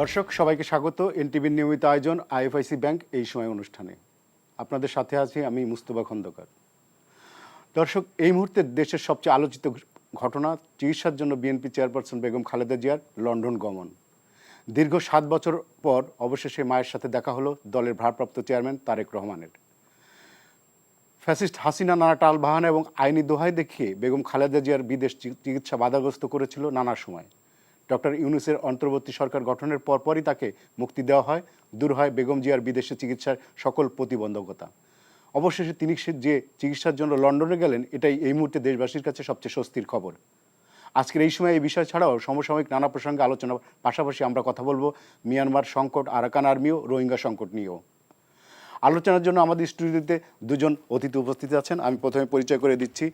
দর্শক সবাইকে স্বাগত এনটিভির নিয়মিত আয়োজন আইএফআইসি ব্যাংক এই সময় অনুষ্ঠানে। আপনাদের সাথে আছি আমি মুস্তফা খন্দকার। দর্শক, এই মুহূর্তে দেশের সবচেয়ে আলোচিত ঘটনা চিকিৎসার জন্য বিএনপি চেয়ারপারসন বেগম খালেদা জিয়ার লন্ডন গমন। দীর্ঘ 7 বছর পর অবশেষে মায়ের সাথে দেখা হলো দলের ভারপ্রাপ্ত চেয়ারম্যান তারেক রহমানের। ফ্যাসিস্ট হাসিনা নানা টালবাহানা এবং আইনি দোহাই দেখিয়ে বেগম খালেদা জিয়ার বিদেশ চিকিৎসা বাধাগ্রস্ত করেছিল নানা সময়। ডক্টর ইউনূসের অন্তর্বর্তী সরকার গঠনের পরপরই তাকে মুক্তি দেওয়া হয়, দূর হয় বেগম জিয়ার বিদেশে চিকিৎসার সকল প্রতিবন্ধকতা। অবশেষে তিনি যে চিকিৎসার জন্য লন্ডনে গেলেন, এটাই এই মুহূর্তে দেশবাসীর কাছে সবচেয়ে স্বস্তির খবর। আজকের এই সময় এই বিষয় ছাড়াও সমসাময়িক নানা প্রসঙ্গে আলোচনার পাশাপাশি আমরা কথা বলবো মিয়ানমার সংকট, আরাকান আর্মি ও রোহিঙ্গা সংকট নিয়েও। আলোচনার জন্য আমাদের স্টুডিওতে দুজন অতিথি উপস্থিত আছেন। আমি প্রথমে পরিচয় করে দিচ্ছি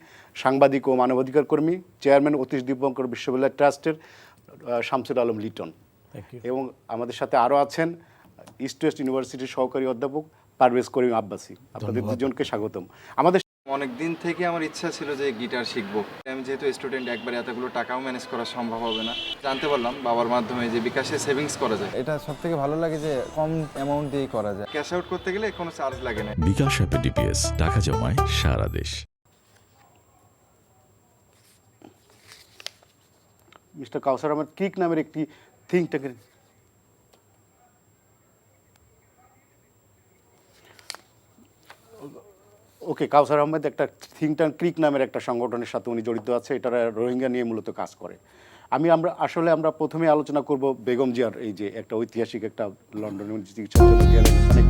সাংবাদিক ও মানবাধিকার কর্মী, চেয়ারম্যান অতীশ দীপঙ্কর বিশ্ববিদ্যালয় ট্রাস্টের শামসুল আলম লিটন, এবং আমাদের সাথে আরও আছেন ইস্ট ওয়েস্ট ইউনিভার্সিটির সহকারী অধ্যাপক পারভেজ করিম আব্বাসী। আপনাদের দুজনকে স্বাগতম। আমাদের অনেক দিন থেকে আমার ইচ্ছা ছিল যে গিটার শিখবো। আমি যেহেতু স্টুডেন্ট, একবারে এতগুলো টাকাও ম্যানেজ করা সম্ভব হবে না। জানতে পারলাম বাবার মাধ্যমে যে বিকাশে সেভিংস করা যায়। এটা সবথেকে ভালো লাগে যে কম অ্যামাউন্ট দিয়েই করা যায়। ক্যাশ আউট করতে গেলে কোনো চার্জ লাগে না। বিকাশ অ্যাপে ডিপিএস টাকা জমায় সারা দেশ। মিস্টার কাউসার আহমেদ ক্রিক নামের একটি থিঙ্ক ট্যাঙ্কের কাউসার আহমেদ একটা থিঙ্ক ট্যাঙ্ক ক্রিক নামের একটা সংগঠনের সাথে উনি জড়িত আছে। এটা রোহিঙ্গা নিয়ে মূলত কাজ করে। আমরা প্রথমে আলোচনা করব বেগম জিয়ার এই যে একটা ঐতিহাসিক একটা লন্ডনে চিকিৎসার জন্য গেলেন, অনেক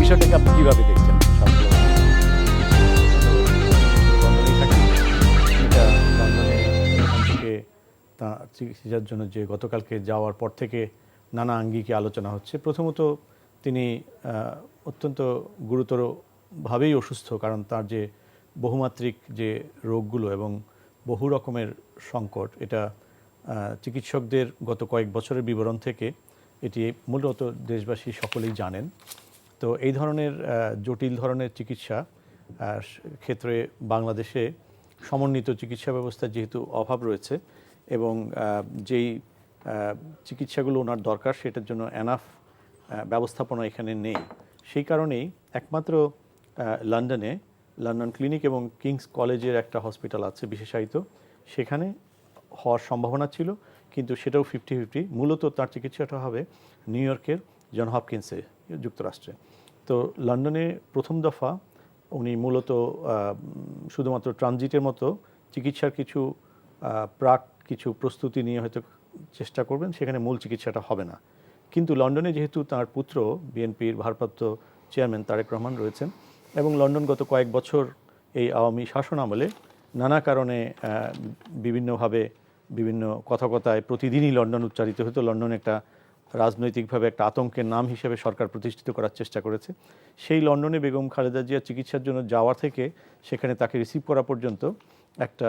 বিষয়টাকে আপনি কীভাবে দেখছেন? তার চিকিৎসার জন্য যে গতকালকে যাওয়ার পর থেকে নানা আঙ্গিকে আলোচনা হচ্ছে। প্রথমত তিনি অত্যন্ত গুরুতরভাবেই অসুস্থ, কারণ তার যে বহুমাত্রিক যে রোগগুলো এবং বহু রকমের সংকট, এটা চিকিৎসকদের গত কয়েক বছরের বিবরণ থেকে এটি মূলত দেশবাসী সকলেই জানেন। তো এই ধরনের জটিল ধরনের চিকিৎসা ক্ষেত্রে বাংলাদেশে সমন্বিত চিকিৎসা ব্যবস্থা যেহেতু অভাব রয়েছে এবং যেই চিকিৎসাগুলো ওনার দরকার সেটার জন্য এনাফ ব্যবস্থাপনা এখানে নেই, সেই কারণেই একমাত্র লন্ডন ক্লিনিক এবং কিংস কলেজের একটা হসপিটাল আছে বিশেষায়িত, সেখানে হওয়ার সম্ভাবনা ছিল, কিন্তু সেটাও 50-50। মূলত তার চিকিৎসাটা হবে নিউ ইয়র্কের জন হপকিন্সে, যুক্তরাষ্ট্রে। তো লন্ডনে প্রথম দফা উনি মূলত শুধুমাত্র ট্রানজিটের মতো চিকিৎসার কিছু প্রস্তুতি নিয়ে হয়তো চেষ্টা করবেন, সেখানে মূল চিকিৎসাটা হবে না। কিন্তু লন্ডনে যেহেতু তার পুত্র বিএনপির ভারপ্রাপ্ত চেয়ারম্যান তারেক রহমান রয়েছেন এবং লন্ডন গত কয়েক বছর এই আওয়ামী শাসন আমলে নানা কারণে বিভিন্নভাবে বিভিন্ন কথায় প্রতিদিনই লন্ডন উচ্চারিত হতো। লন্ডন একটা রাজনৈতিকভাবে একটা আতঙ্কের নাম হিসেবে সরকার প্রতিষ্ঠিত করার চেষ্টা করেছে। সেই লন্ডনে বেগম খালেদা জিয়া চিকিৎসার জন্য যাওয়া থেকে সেখানে তাকে রিসিভ করা পর্যন্ত একটা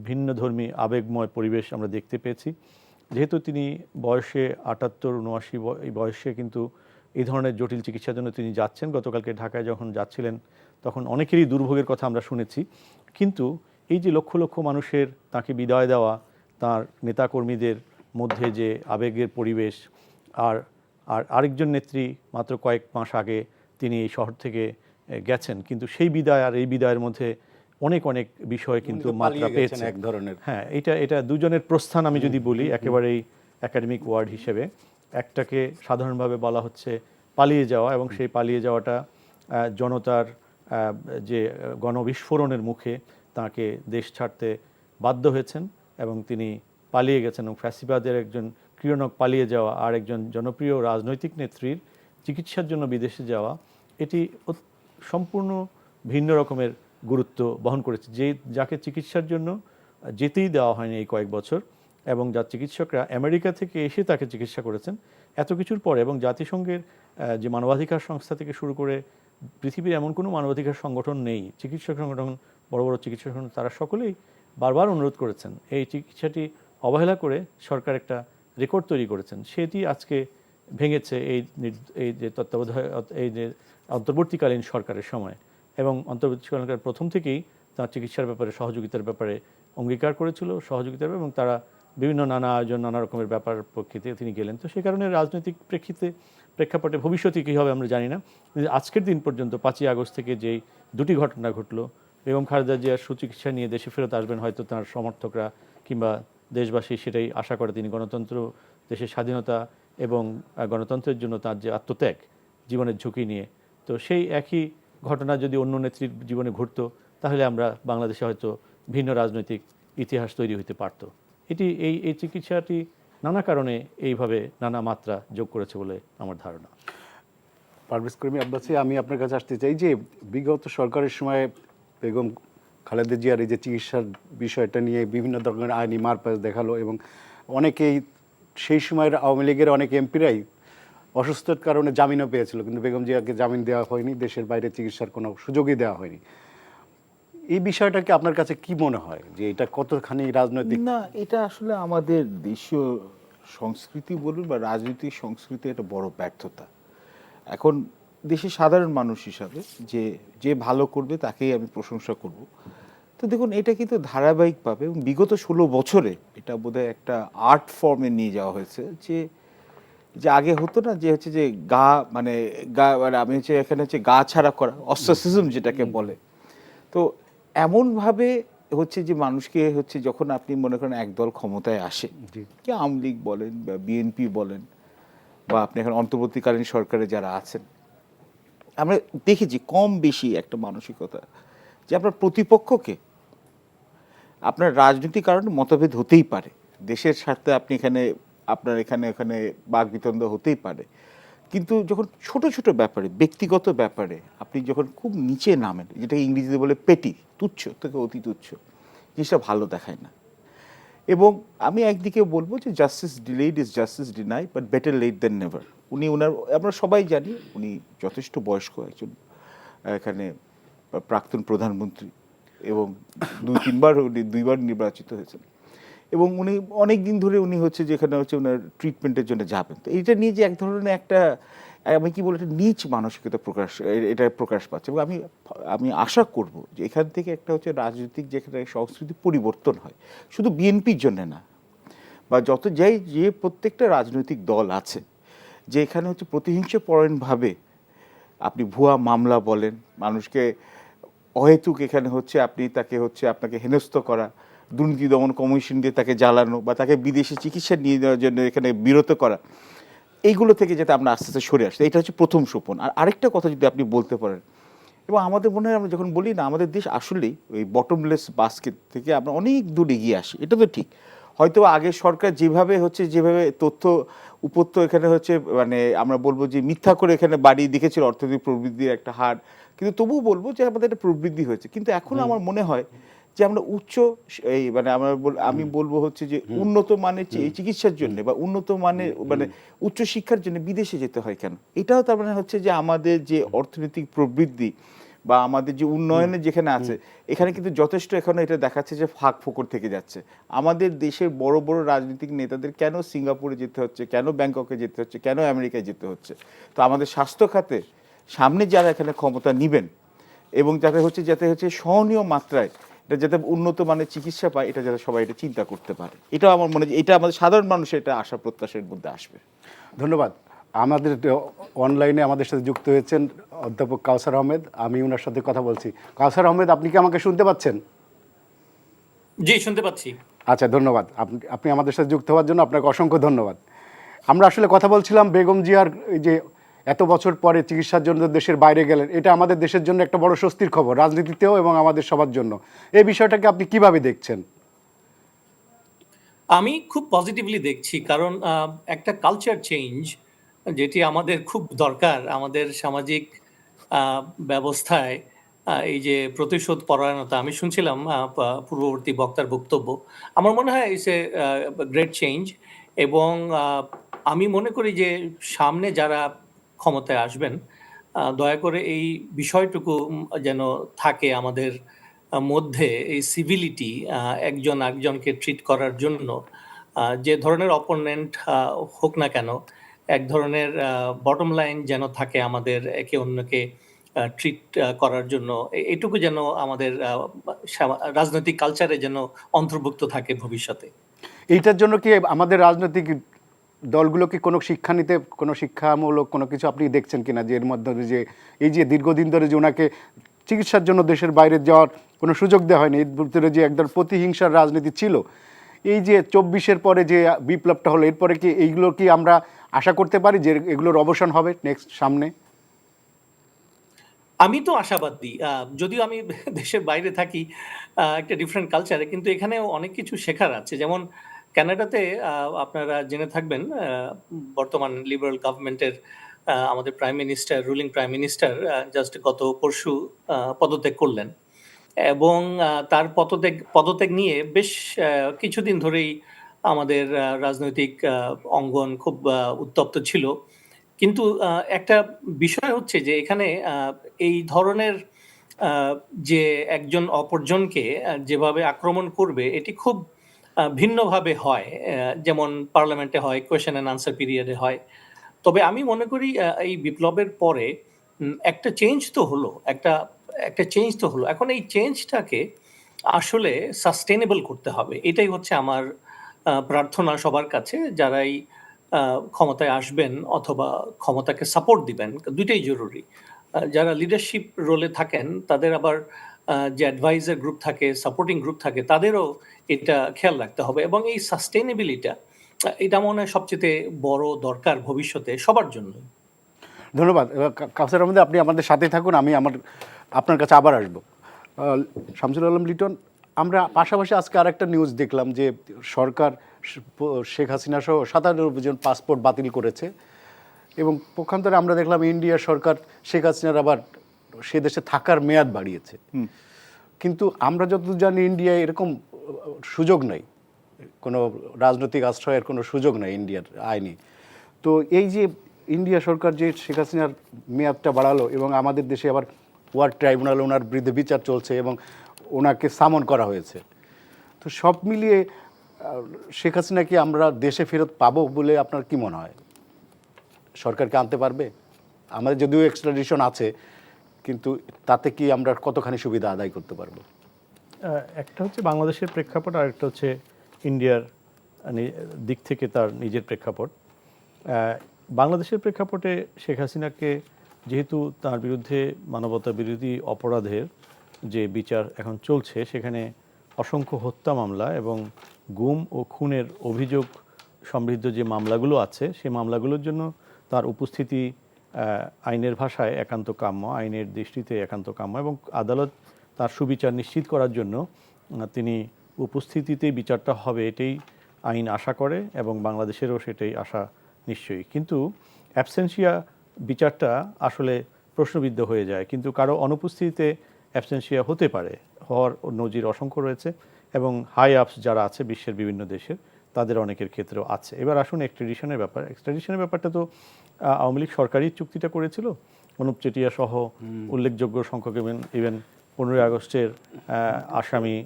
ভিন্নধর্মী আবেগময় পরিবেশ আমরা দেখতে পেয়েছি। যেহেতু তিনি বয়সে 78-79 এই বয়সে কিন্তু এই ধরনের জটিল চিকিৎসার জন্য তিনি যাচ্ছেন। গতকালকে ঢাকায় যখন যাচ্ছিলেন তখন অনেকেরই দুর্ভোগের কথা আমরা শুনেছি, কিন্তু এই যে লক্ষ লক্ষ মানুষের তাকে বিদায় দেওয়া, তার নেতাকর্মীদের মধ্যে যে আবেগের পরিবেশ, আর আরেকজন নেত্রী মাত্র কয়েক মাস আগে তিনি এই শহর থেকে গেছেন, কিন্তু সেই বিদায় আর এই বিদায়ের মধ্যে অনেক বিষয় কিন্তু মাত্রা পেয়েছে এক ধরনের। হ্যাঁ, এটা দুজনের প্রস্থান আমি যদি বলি একেবারেই একাডেমিক ওয়ার্ড হিসেবে। একটাকে সাধারণভাবে বলা হচ্ছে পালিয়ে যাওয়া, এবং সেই পালিয়ে যাওয়াটা জনতার যে গণবিস্ফোরণের মুখে তাকে দেশ ছাড়তে বাধ্য হয়েছেন এবং তিনি পালিয়ে গেছেন। এবং ফ্যাসিবাদের একজন ক্রিয়নক পালিয়ে যাওয়া আর একজন জনপ্রিয় রাজনৈতিক নেত্রীর চিকিৎসার জন্য বিদেশে যাওয়া, এটি সম্পূর্ণ ভিন্ন রকমের গুরুত্ব বহন করেছে। যাকে চিকিৎসার জন্য যেতেই দেওয়া হয়নি এই কয়েক বছর, এবং যার চিকিৎসকরা আমেরিকা থেকে এসে তাকে চিকিৎসা করেছেন এত কিছুর পরে, এবং জাতিসংঘের যে মানবাধিকার সংস্থা থেকে শুরু করে পৃথিবীর এমন কোনো মানবাধিকার সংগঠন নেই, চিকিৎসক সংগঠন, বড় বড় চিকিৎসক সংগঠন, তারা সকলেই বারবার অনুরোধ করেছেন এই চিকিৎসাটি অবহেলা করে সরকার একটা রেকর্ড তৈরি করেছেন, সেটি আজকে ভেঙেছে এই যে তত্ত্বাবধায়ক এই যে অন্তর্বর্তীকালীন সরকারের সময়। এবং অন্তর্বর্তী সরকার প্রথম থেকেই তার চিকিৎসার ব্যাপারে সহযোগিতার ব্যাপারে অঙ্গীকার করেছিল, এবং তারা বিভিন্ন নানা আয়োজন, নানা রকমের ব্যাপার প্রেক্ষিতে তিনি গেলেন। তো সেই কারণে রাজনৈতিক প্রেক্ষাপটে ভবিষ্যতে কী হবে আমরা জানি না। কিন্তু আজকের দিন পর্যন্ত 5ই আগস্ট থেকে যেই দুটি ঘটনা ঘটলো, বেগম খালেদা জিয়ার সুচিকিৎসা নিয়ে দেশে ফেরত আসবেন হয়তো তার সমর্থকরা কিংবা দেশবাসী সেটাই আশা করে। তিনি গণতন্ত্র, দেশের স্বাধীনতা এবং গণতন্ত্রের জন্য তার যে আত্মত্যাগ, জীবনের ঝুঁকি নিয়ে, তো সেই একই ঘটনা যদি অন্য নেত্রীর জীবনে ঘটতো তাহলে আমরা বাংলাদেশে হয়তো ভিন্ন রাজনৈতিক ইতিহাস তৈরি হতে পারত। এই চিকিৎসাটি নানা কারণে এইভাবে নানা মাত্রা যোগ করেছে বলে আমার ধারণা। পারভেজ করিম আব্বাসী, আমি আপনার কাছে আসতে চাই যে বিগত সরকারের সময় বেগম খালেদা জিয়ার এই যে চিকিৎসার বিষয়টা নিয়ে বিভিন্ন ধরনের আইনি মারপ্যাচ দেখালো এবং অনেকেই সেই সময়ের আওয়ামী লীগের অনেক এমপিরাই অসুস্থতার কারণে জামিনও পেয়েছিল, কিন্তু বেগম জিয়াকে জামিন দেওয়া হয়নি, দেশের বাইরে চিকিৎসার কোনো সুযোগই দেওয়া হয়নি। এই বিষয়টাকে আপনার কাছে কি মনে হয় যে এটা কতখানি রাজনৈতিক? না, এটা আসলে আমাদের দেশীয় সংস্কৃতি বলুন বা রাজনৈতিক সংস্কৃতি একটা বড় ব্যর্থতা। এখন দেশের সাধারণ মানুষ হিসাবে যে ভালো করবে তাকেই আমি প্রশংসা করব। তো দেখুন, এটা কিন্তু ধারাবাহিকভাবে এবং বিগত 16 বছরে এটা বোধহয় একটা আর্ট ফর্মে নিয়ে যাওয়া হয়েছে। যে আগে হতো না যে হচ্ছে যে মানে আমি হচ্ছে এখানে হচ্ছে গা ছাড়া করা, অস্ট্রাসিজম যেটাকে বলে। তো এমনভাবে হচ্ছে যে মানুষকে হচ্ছে যখন আপনি মনে করেন একদল ক্ষমতায় আসে, কি আওয়ামী লীগ বলেন বা বিএনপি বলেন বা আপনি এখন অন্তর্বর্তীকালীন সরকারে যারা আছেন, আমরা দেখেছি কম বেশি একটা মানসিকতা যে আপনার প্রতিপক্ষকে আপনার রাজনৈতিক কারণে মতভেদ হতেই পারে, দেশের স্বার্থে আপনি আপনার এখানে বাকবিতন্ড হতেই পারে, কিন্তু যখন ছোট ছোট ব্যাপারে, ব্যক্তিগত ব্যাপারে আপনি যখন খুব নিচে নামেন, যেটা ইংরেজিতে বলে পেটি, তুচ্ছ থেকে অতি তুচ্ছ, জিনিসটা ভালো দেখায় না। এবং আমি একদিকে বলবো যে justice delayed is justice denied, but better late than never. আমরা সবাই জানি উনি যথেষ্ট বয়স্ক একজন এখানে প্রাক্তন প্রধানমন্ত্রী এবং দুইবার নির্বাচিত হয়েছেন এবং উনি অনেক দিন ধরে উনি হচ্ছে যেখানে হচ্ছে ওনার ট্রিটমেন্টের জন্য যাবেন। তো এইটা নিয়ে যে এক ধরনের একটা আমি কি বলি একটা নীচ মানসিকতা প্রকাশ পাচ্ছে এবং আমি আশা করব যে এখান থেকে একটা হচ্ছে রাজনৈতিক যেখানে সংস্কৃতি পরিবর্তন হয়, শুধু বিএনপির জন্য না, বা যে প্রত্যেকটা রাজনৈতিক দল আছে যে এখানে হচ্ছে প্রতিহিংসাপরায়ণভাবে আপনি ভুয়া মামলা বলেন, মানুষকে অহেতুক এখানে হচ্ছে আপনাকে হেনস্থ করা, দুর্নীতি দমন কমিশন দিয়ে তাকে জ্বালানো বা তাকে বিদেশে চিকিৎসা নিয়ে যাওয়ার জন্য এখানে বিরত করা, এইগুলো থেকে যাতে আমরা আস্তে আস্তে সরে আসি, এটা হচ্ছে প্রথম সোপান। আর আরেকটা কথা যদি আপনি বলতে পারেন, এবং আমাদের মনে হয় আমরা যখন বলি না আমাদের দেশ আসলেই ওই বটমলেস বাস্কেট থেকে আমরা অনেক দূর এগিয়ে আসি, এটা তো ঠিক। হয়তো আগে সরকার যেভাবে তথ্য উপত্য এখানে হচ্ছে মানে আমরা বলবো যে মিথ্যা করে এখানে বাড়িয়ে দেখেছিল অর্থনৈতিক প্রবৃদ্ধির একটা হার, কিন্তু তবুও বলবো যে আমাদের একটা প্রবৃদ্ধি হয়েছে। কিন্তু এখন আমার মনে হয় যে আমরা আমি বলবো হচ্ছে যে উন্নত মানের চিকিৎসার জন্য বা উন্নত মানের মানে উচ্চ শিক্ষার জন্য বিদেশে যেতে হয় কেন? এটাও তার মানে হচ্ছে যে আমাদের যে অর্থনৈতিক প্রবৃদ্ধি বা আমাদের যে উন্নয়নের যেখানে আছে, এখানে কিন্তু যথেষ্ট এখন এটা দেখাচ্ছে যে ফাঁক ফোকর থেকে যাচ্ছে। আমাদের দেশের বড় বড় রাজনৈতিক নেতাদের কেন সিঙ্গাপুরে যেতে হচ্ছে, কেন ব্যাংককে যেতে হচ্ছে, কেন আমেরিকায় যেতে হচ্ছে? তো আমাদের স্বাস্থ্য খাতে সামনে যারা এখানে ক্ষমতা নিবেন এবং যাতে হচ্ছে সহনীয় মাত্রায় এটা যাতে উন্নত মানের চিকিৎসা পায়, এটা যাতে সবাই এটা চিন্তা করতে পারে, এটাও আমার মনে হয় এটা আমাদের সাধারণ মানুষের এটা আশা প্রত্যাশার মধ্যে আসবে। ধন্যবাদ। আমাদের অনলাইনে আমাদের সাথে যুক্ত হয়েছেন অধ্যাপক কাউসার আহমেদ, আমি ওনার সাথে কথা বলছি। কাউসার আহমেদ, আপনি কি আমাকে শুনতে পাচ্ছেন? জি, শুনতে পাচ্ছি। আচ্ছা, ধন্যবাদ। আপনি আমাদের সাথে যুক্ত হওয়ার জন্য আপনাকে অসংখ্য ধন্যবাদ। আমরা আসলে কথা বলছিলাম বেগম জিয়ার এই যে এত বছর পরে চিকিৎসার জন্য দেশের বাইরে গেলেন, এটা আমাদের দেশের জন্য একটা বড় স্বস্তির খবর, রাজনীতিতেও এবং আমাদের সবার জন্য। এই বিষয়টাকে আপনি কিভাবে দেখছেন? আমি খুব পজিটিভলি দেখছি, কারণ একটা কালচার চেঞ্জ যেটি আমাদের খুব দরকার আমাদের সামাজিক ব্যবস্থায়। এই যে প্রতিশোধ পরায়ণতা, আমি শুনছিলাম পূর্ববর্তী বক্তার বক্তব্য, আমার মনে হয় ইটস এ গ্রেট চেঞ্জ। এবং আমি মনে করি যে সামনে যারা ক্ষমতায় আসবেন, দয়া করে এই বিষয়টুকু যেন থাকে আমাদের মধ্যে, এই সিভিলিটি, একজন একজনকে ট্রিট করার জন্য, যে ধরনের অপোনেন্ট হোক না কেন, এক ধরনের বটম লাইন যেন থাকে আমাদের একে অন্যকে ট্রিট করার জন্য। এটুকু যেন আমাদের রাজনৈতিক কালচারে যেন অন্তর্ভুক্ত থাকে ভবিষ্যতে। এইটার জন্য কি আমাদের রাজনৈতিক দলগুলো কি কোনো শিক্ষা নিতে, কোনো শিক্ষামূলক কোনো কিছু আপনি দেখছেন কিনা, যে এর মাধ্যমে যে এই যে দীর্ঘদিন ধরে যে ওনাকে চিকিৎসার জন্য দেশের বাইরে যাওয়ার কোনো সুযোগ দেওয়া হয়নি, এর ভিতরে যে একদম প্রতিহিংসার রাজনীতি ছিল, এই যে 24-এর পরে যে বিপ্লবটা হলো, এরপরে কি এইগুলো কি আমরা আশা করতে পারি যে এগুলোর অবসান হবে নেক্সট সামনে? আমি তো আশাবাদী, যদিও আমি দেশের বাইরে থাকি, একটা ডিফারেন্ট কালচারে, কিন্তু এখানেও অনেক কিছু শেখার আছে। যেমন কানাডাতে আপনারা জেনে থাকবেন, বর্তমান লিবারেল গভর্নমেন্টের আমাদের prime minister, ruling prime minister just গত পরশু পদত্যাগ করলেন, এবং তার পদত্যাগ নিয়ে বেশ কিছুদিন ধরেই আমাদের রাজনৈতিক অঙ্গন খুব উত্তপ্ত ছিল। কিন্তু একটা বিষয় হচ্ছে যে এখানে এই ধরনের যে একজন অপরজনকে যেভাবে আক্রমণ করবে, এটি খুব ভিন্নভাবে হয়। যেমন পার্লামেন্টে হয়, কোয়েশ্চেন অ্যান্ড আনসার পিরিয়ডে হয়। তবে আমি মনে করি এই বিপ্লবের পরে একটা চেঞ্জ তো হলো, একটা চেঞ্জ তো হলো। এখন এই চেঞ্জটাকে আসলে সাস্টেনেবল করতে হবে। এটাই হচ্ছে আমার প্রার্থনা সবার কাছে, যারাই ক্ষমতায় আসবেন অথবা ক্ষমতাকে সাপোর্ট দিবেন, দুইটাই জরুরি। যারা লিডারশিপ রোলে থাকেন তাদের আবার যে অ্যাডভাইজার গ্রুপ থাকে, সাপোর্টিং গ্রুপ থাকে, তাদেরও এটা খেয়াল রাখতে হবে। এবং এই সাস্টেনেবিলিটা, এটা মনে হয় সবচেয়ে বড় দরকার ভবিষ্যতে সবার জন্য। ধন্যবাদ। কাউসার আহমেদ, আপনি আমাদের সাথে থাকুন, আমি আপনার কাছে আবার আসবো। শামসুল আলম লিটন, আমরা পাশাপাশি আজকে আরেকটা নিউজ দেখলাম যে সরকার শেখ হাসিনা সহ 97 জন পাসপোর্ট বাতিল করেছে, এবং পক্ষান্তরে আমরা দেখলাম ইন্ডিয়ার সরকার শেখ হাসিনার আবার সে দেশে থাকার মেয়াদ বাড়িয়েছে। কিন্তু আমরা যতদূর জানি ইন্ডিয়ায় এরকম সুযোগ নেই, কোনো রাজনৈতিক আশ্রয়ের কোনো সুযোগ নেই ইন্ডিয়ার আইনি। তো এই যে ইন্ডিয়া সরকার যে শেখ হাসিনার মেয়াদটা বাড়ালো, এবং আমাদের দেশে আবার ওয়ার ট্রাইব্যুনাল ওনার বিরুদ্ধে বিচার চলছে এবং ওনাকে সামন করা হয়েছে, তো সব মিলিয়ে শেখ হাসিনা কি আমরা দেশে ফেরত পাবো বলে আপনার কি মনে হয়? সরকারকে আনতে পারবে? আমাদের যদিও এক্সট্রাডিশন আছে, কিন্তু তাতে কি আমরা কতখানি সুবিধা আদায় করতে পারবো? একটা হচ্ছে বাংলাদেশের প্রেক্ষাপট, আর একটা হচ্ছে ইন্ডিয়ার দিক থেকে তার নিজের প্রেক্ষাপট। বাংলাদেশের প্রেক্ষাপটে শেখ হাসিনাকে যেহেতু তার বিরুদ্ধে মানবতা বিরোধী অপরাধের যে বিচার এখন চলছে, সেখানে অসংখ্য হত্যা মামলা এবং গুম ও খুনের অভিযোগ সমৃদ্ধ যে মামলাগুলো আছে, সেই মামলাগুলোর জন্য তার উপস্থিতি আইনের ভাষায় একান্ত কাম্য, আইনের দৃষ্টিতে একান্ত কাম্য, এবং আদালত তার সুবিচার নিশ্চিত করার জন্য তিনি উপস্থিতিতেই বিচারটা হবে, এটাই আইন আশা করে, এবং বাংলাদেশেরও সেটাই আশা নিশ্চয়ই। কিন্তু অ্যাবসেন্সিয়া বিচারটা আসলে প্রশ্নবিদ্ধ হয়ে যায়, কিন্তু কারো অনুপস্থিতিতে অ্যাবসেন্সিয়া হতে পারে, হওয়ার নজির অসংখ্য রয়েছে, এবং হাই আপস যারা আছে বিশ্বের বিভিন্ন দেশের, তাদের অনেকের ক্ষেত্রেও আছে। এবার আসুন এক্সট্রাডিশনের ব্যাপার। এক্সট্রাডিশনের ব্যাপারটা তো আওয়ামী লীগ সরকারি চুক্তিটা করেছিল, অনুপ চেটিয়া সহ উল্লেখযোগ্য সংখ্যক, ইভেন 15ই আগস্টের আসামি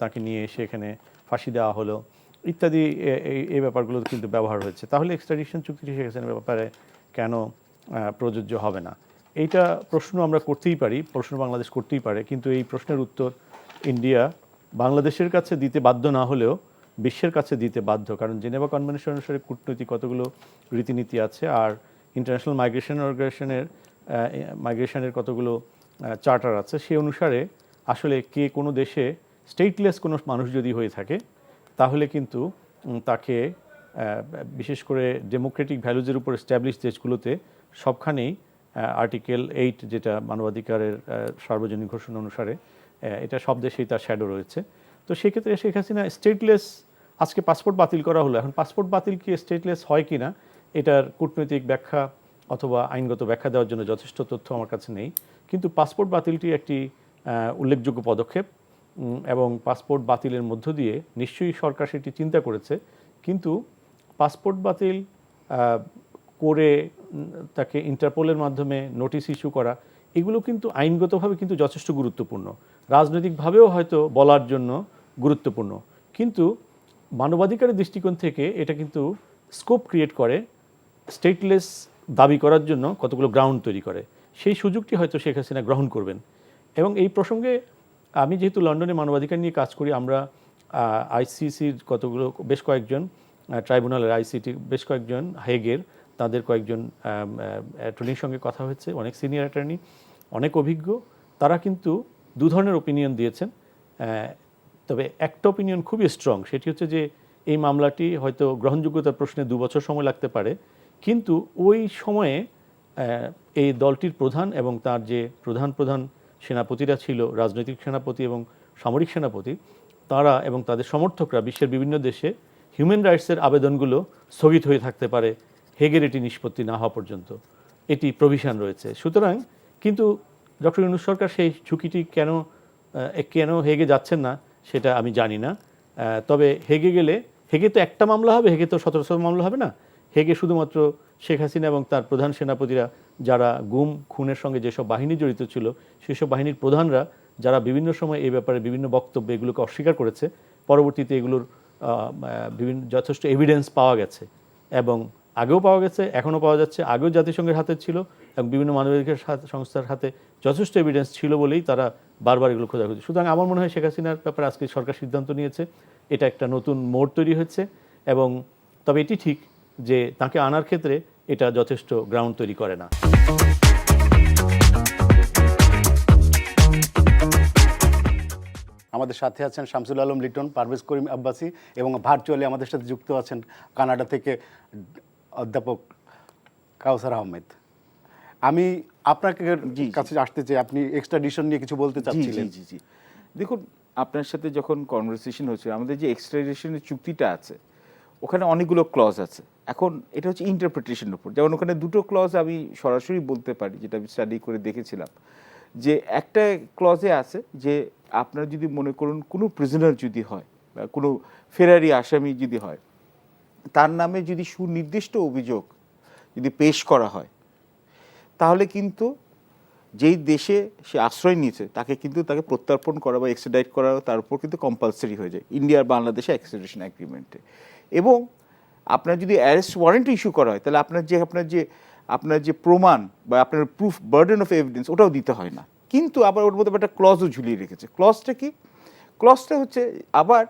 তাকে নিয়ে এসে এখানে ফাঁসি দেওয়া হলো ইত্যাদি, এই ব্যাপারগুলো কিন্তু ব্যবহার হয়েছে। তাহলে এক্সট্রাডিশন চুক্তিটি শেখ হাসিনার ব্যাপারে কেন প্রযোজ্য হবে না? এইটা প্রশ্ন আমরা করতেই পারি, প্রশ্ন বাংলাদেশ করতেই পারে, কিন্তু এই প্রশ্নের উত্তর ইন্ডিয়া বাংলাদেশের কাছে দিতে বাধ্য না হলেও বিশ্বের কাছে দিতে বাধ্য, কারণ জেনেভা কনভেনশন অনুসারে কূটনৈতিক কতগুলো রীতিনীতি আছে, আর ইন্টারন্যাশনাল মাইগ্রেশন অর্গানাইজেশনের মাইগ্রেশনের কতগুলো চার্টার আছে। সেই অনুসারে আসলে কোনো দেশে স্টেটলেস কোনো মানুষ যদি হয়ে থাকে, তাহলে কিন্তু তাকে বিশেষ করে ডেমোক্রেটিক ভ্যালুজের উপর এস্টাবলিশ দেশগুলোতে সবখানেই আর্টিকেল 8 যেটা মানবাধিকারের সার্বজনীন ঘোষণা অনুসারে, এটা সব দেশেই তার শ্যাডো রয়েছে। তো সেক্ষেত্রে শেখ হাসিনা স্টেটলেস, আজকে পাসপোর্ট বাতিল করা হলো, এখন পাসপোর্ট বাতিল কি স্টেটলেস হয় কি না, এটার কূটনৈতিক ব্যাখ্যা অথবা আইনগত ব্যাখ্যা দেওয়ার জন্য যথেষ্ট তথ্য আমার কাছে নেই, কিন্তু পাসপোর্ট বাতিলটি একটি উল্লেখযোগ্য পদক্ষেপ, এবং পাসপোর্ট বাতিলের মধ্য দিয়ে নিশ্চয়ই সরকার সেটি চিন্তা করেছে, কিন্তু পাসপোর্ট বাতিল করে তাকে ইন্টারপোলের মাধ্যমে নোটিশ ইস্যু করা, এগুলো কিন্তু আইনগতভাবে কিন্তু যথেষ্ট গুরুত্বপূর্ণ, রাজনৈতিকভাবেও হয়তো বলার জন্য গুরুত্বপূর্ণ, কিন্তু মানবাধিকারের দৃষ্টিকোণ থেকে এটা কিন্তু স্কোপ ক্রিয়েট করে, স্টেটলেস দাবি করার জন্য কতগুলো গ্রাউন্ড তৈরি করে। সেই সুযোগটি হয়তো শেখ হাসিনা গ্রহণ করবেন। এবং এই প্রসঙ্গে আমি যেহেতু লন্ডনে মানবাধিকার নিয়ে কাজ করি, আমরা আইসিসির কতগুলো বেশ কয়েকজন ট্রাইব্যুনালের আইসিটি বেশ কয়েকজন হেগের তাদের কয়েকজন অ্যাটর্নির সঙ্গে কথা হয়েছে, অনেক সিনিয়র অ্যাটর্নি, অনেক অভিজ্ঞ। তারা কিন্তু দু ধরনের ওপিনিয়ন দিয়েছেন। তবে একটা ওপিনিয়ন খুবই স্ট্রং, সেটি হচ্ছে যে এই মামলাটি হয়তো গ্রহণযোগ্যতার প্রশ্নে 2 বছর সময় লাগতে পারে, কিন্তু ওই সময়ে এই দলটির প্রধান এবং তার যে প্রধান সেনাপতিরা ছিল, রাজনৈতিক সেনাপতি এবং সামরিক সেনাপতি, তারা এবং তাদের সমর্থকরা বিশ্বের বিভিন্ন দেশে হিউম্যান রাইটসের আবেদনগুলো স্থগিত হয়ে থাকতে পারে হেগের এটি নিষ্পত্তি না হওয়া পর্যন্ত, এটি প্রভিশন রয়েছে। সুতরাং কিন্তু ডক্টর ইউনূস সরকার সেই ঝুঁকিটি কেন হেগে যাচ্ছেন না সেটা আমি জানি না। তবে হেগে গেলে, হেগে তো একটা মামলা হবে, হেগে তো 1700 মামলা হবে না। হেগে শুধুমাত্র শেখ হাসিনা এবং তার প্রধান সেনাপতিরা যারা গুম খুনের সঙ্গে যেসব বাহিনী জড়িত ছিল, সেসব বাহিনীর প্রধানরা যারা বিভিন্ন সময় এই ব্যাপারে বিভিন্ন বক্তব্যে এগুলোকে অস্বীকার করেছে, পরবর্তীতে এগুলোর বিভিন্ন যথেষ্ট এভিডেন্স পাওয়া গেছে এবং আগেও পাওয়া গেছে, এখনও পাওয়া যাচ্ছে, আগেও জাতিসংঘের হাতে ছিল এবং বিভিন্ন মানবাধিকার সংস্থার হাতে যথেষ্ট এভিডেন্স ছিল বলেই তারা বারবার এগুলো খোঁজাখুঁজি। সুতরাং আমার মনে হয় শেখ হাসিনার ব্যাপারে আজকে সরকার সিদ্ধান্ত নিয়েছে, এটা একটা নতুন মোড় তৈরি হচ্ছে। এবং তবে এটি ঠিক যে তাকে আনার ক্ষেত্রে এটা যথেষ্ট গ্রাউন্ড তৈরি করে না। আমাদের সাথে আছেন শামসুল আলম লিটন, পারভেজ করিম আব্বাসী এবং ভার্চুয়ালি আমাদের সাথে যুক্ত আছেন কানাডা থেকে অধ্যাপক কাউসার আহমেদ। আমি আপনাকে কাছে আসতে চাই, আপনি এক্সট্রাডিশন নিয়ে কিছু বলতে চাচ্ছিলেন। জি দেখুন, আপনার সাথে যখন কনভারসেশন হচ্ছে, আমাদের যে এক্সট্রাডিশনের চুক্তিটা আছে ওখানে অনেকগুলো ক্লজ আছে। এখন এটা হচ্ছে ইন্টারপ্রিটেশনের উপর। যেমন ওখানে 2টো ক্লজ আমি সরাসরি বলতে পারি, যেটা আমি স্টাডি করে দেখেছিলাম, যে একটা ক্লজে আছে যে আপনারা যদি মনে করুন কোনো প্রিজনার যদি হয় বা কোনো ফেরারি আসামি যদি হয়, তার নামে যদি সুনির্দিষ্ট অভিযোগ যদি পেশ করা হয়, তাহলে কিন্তু যেই দেশে সে আশ্রয় নিয়েছে তাকে প্রত্যর্পণ করা বা এক্সট্রাডাইট করা তার উপর কিন্তু কম্পালসারি হয়ে যায় ইন্ডিয়ার বাংলাদেশে এক্সট্রাডিশন এগ্রিমেন্টে। এবং আপনার যদি অ্যারেস্ট ওয়ারেন্ট ইস্যু করা হয়, তাহলে আপনার যে প্রমাণ বা আপনার প্রুফ বার্ডেন অফ এভিডেন্স ওটাও দিতে হয় না। কিন্তু আবার ওর মধ্যে একটা ক্লজও ঝুলিয়ে রেখেছে। ক্লজটা কি? ক্লজটা হচ্ছে আবার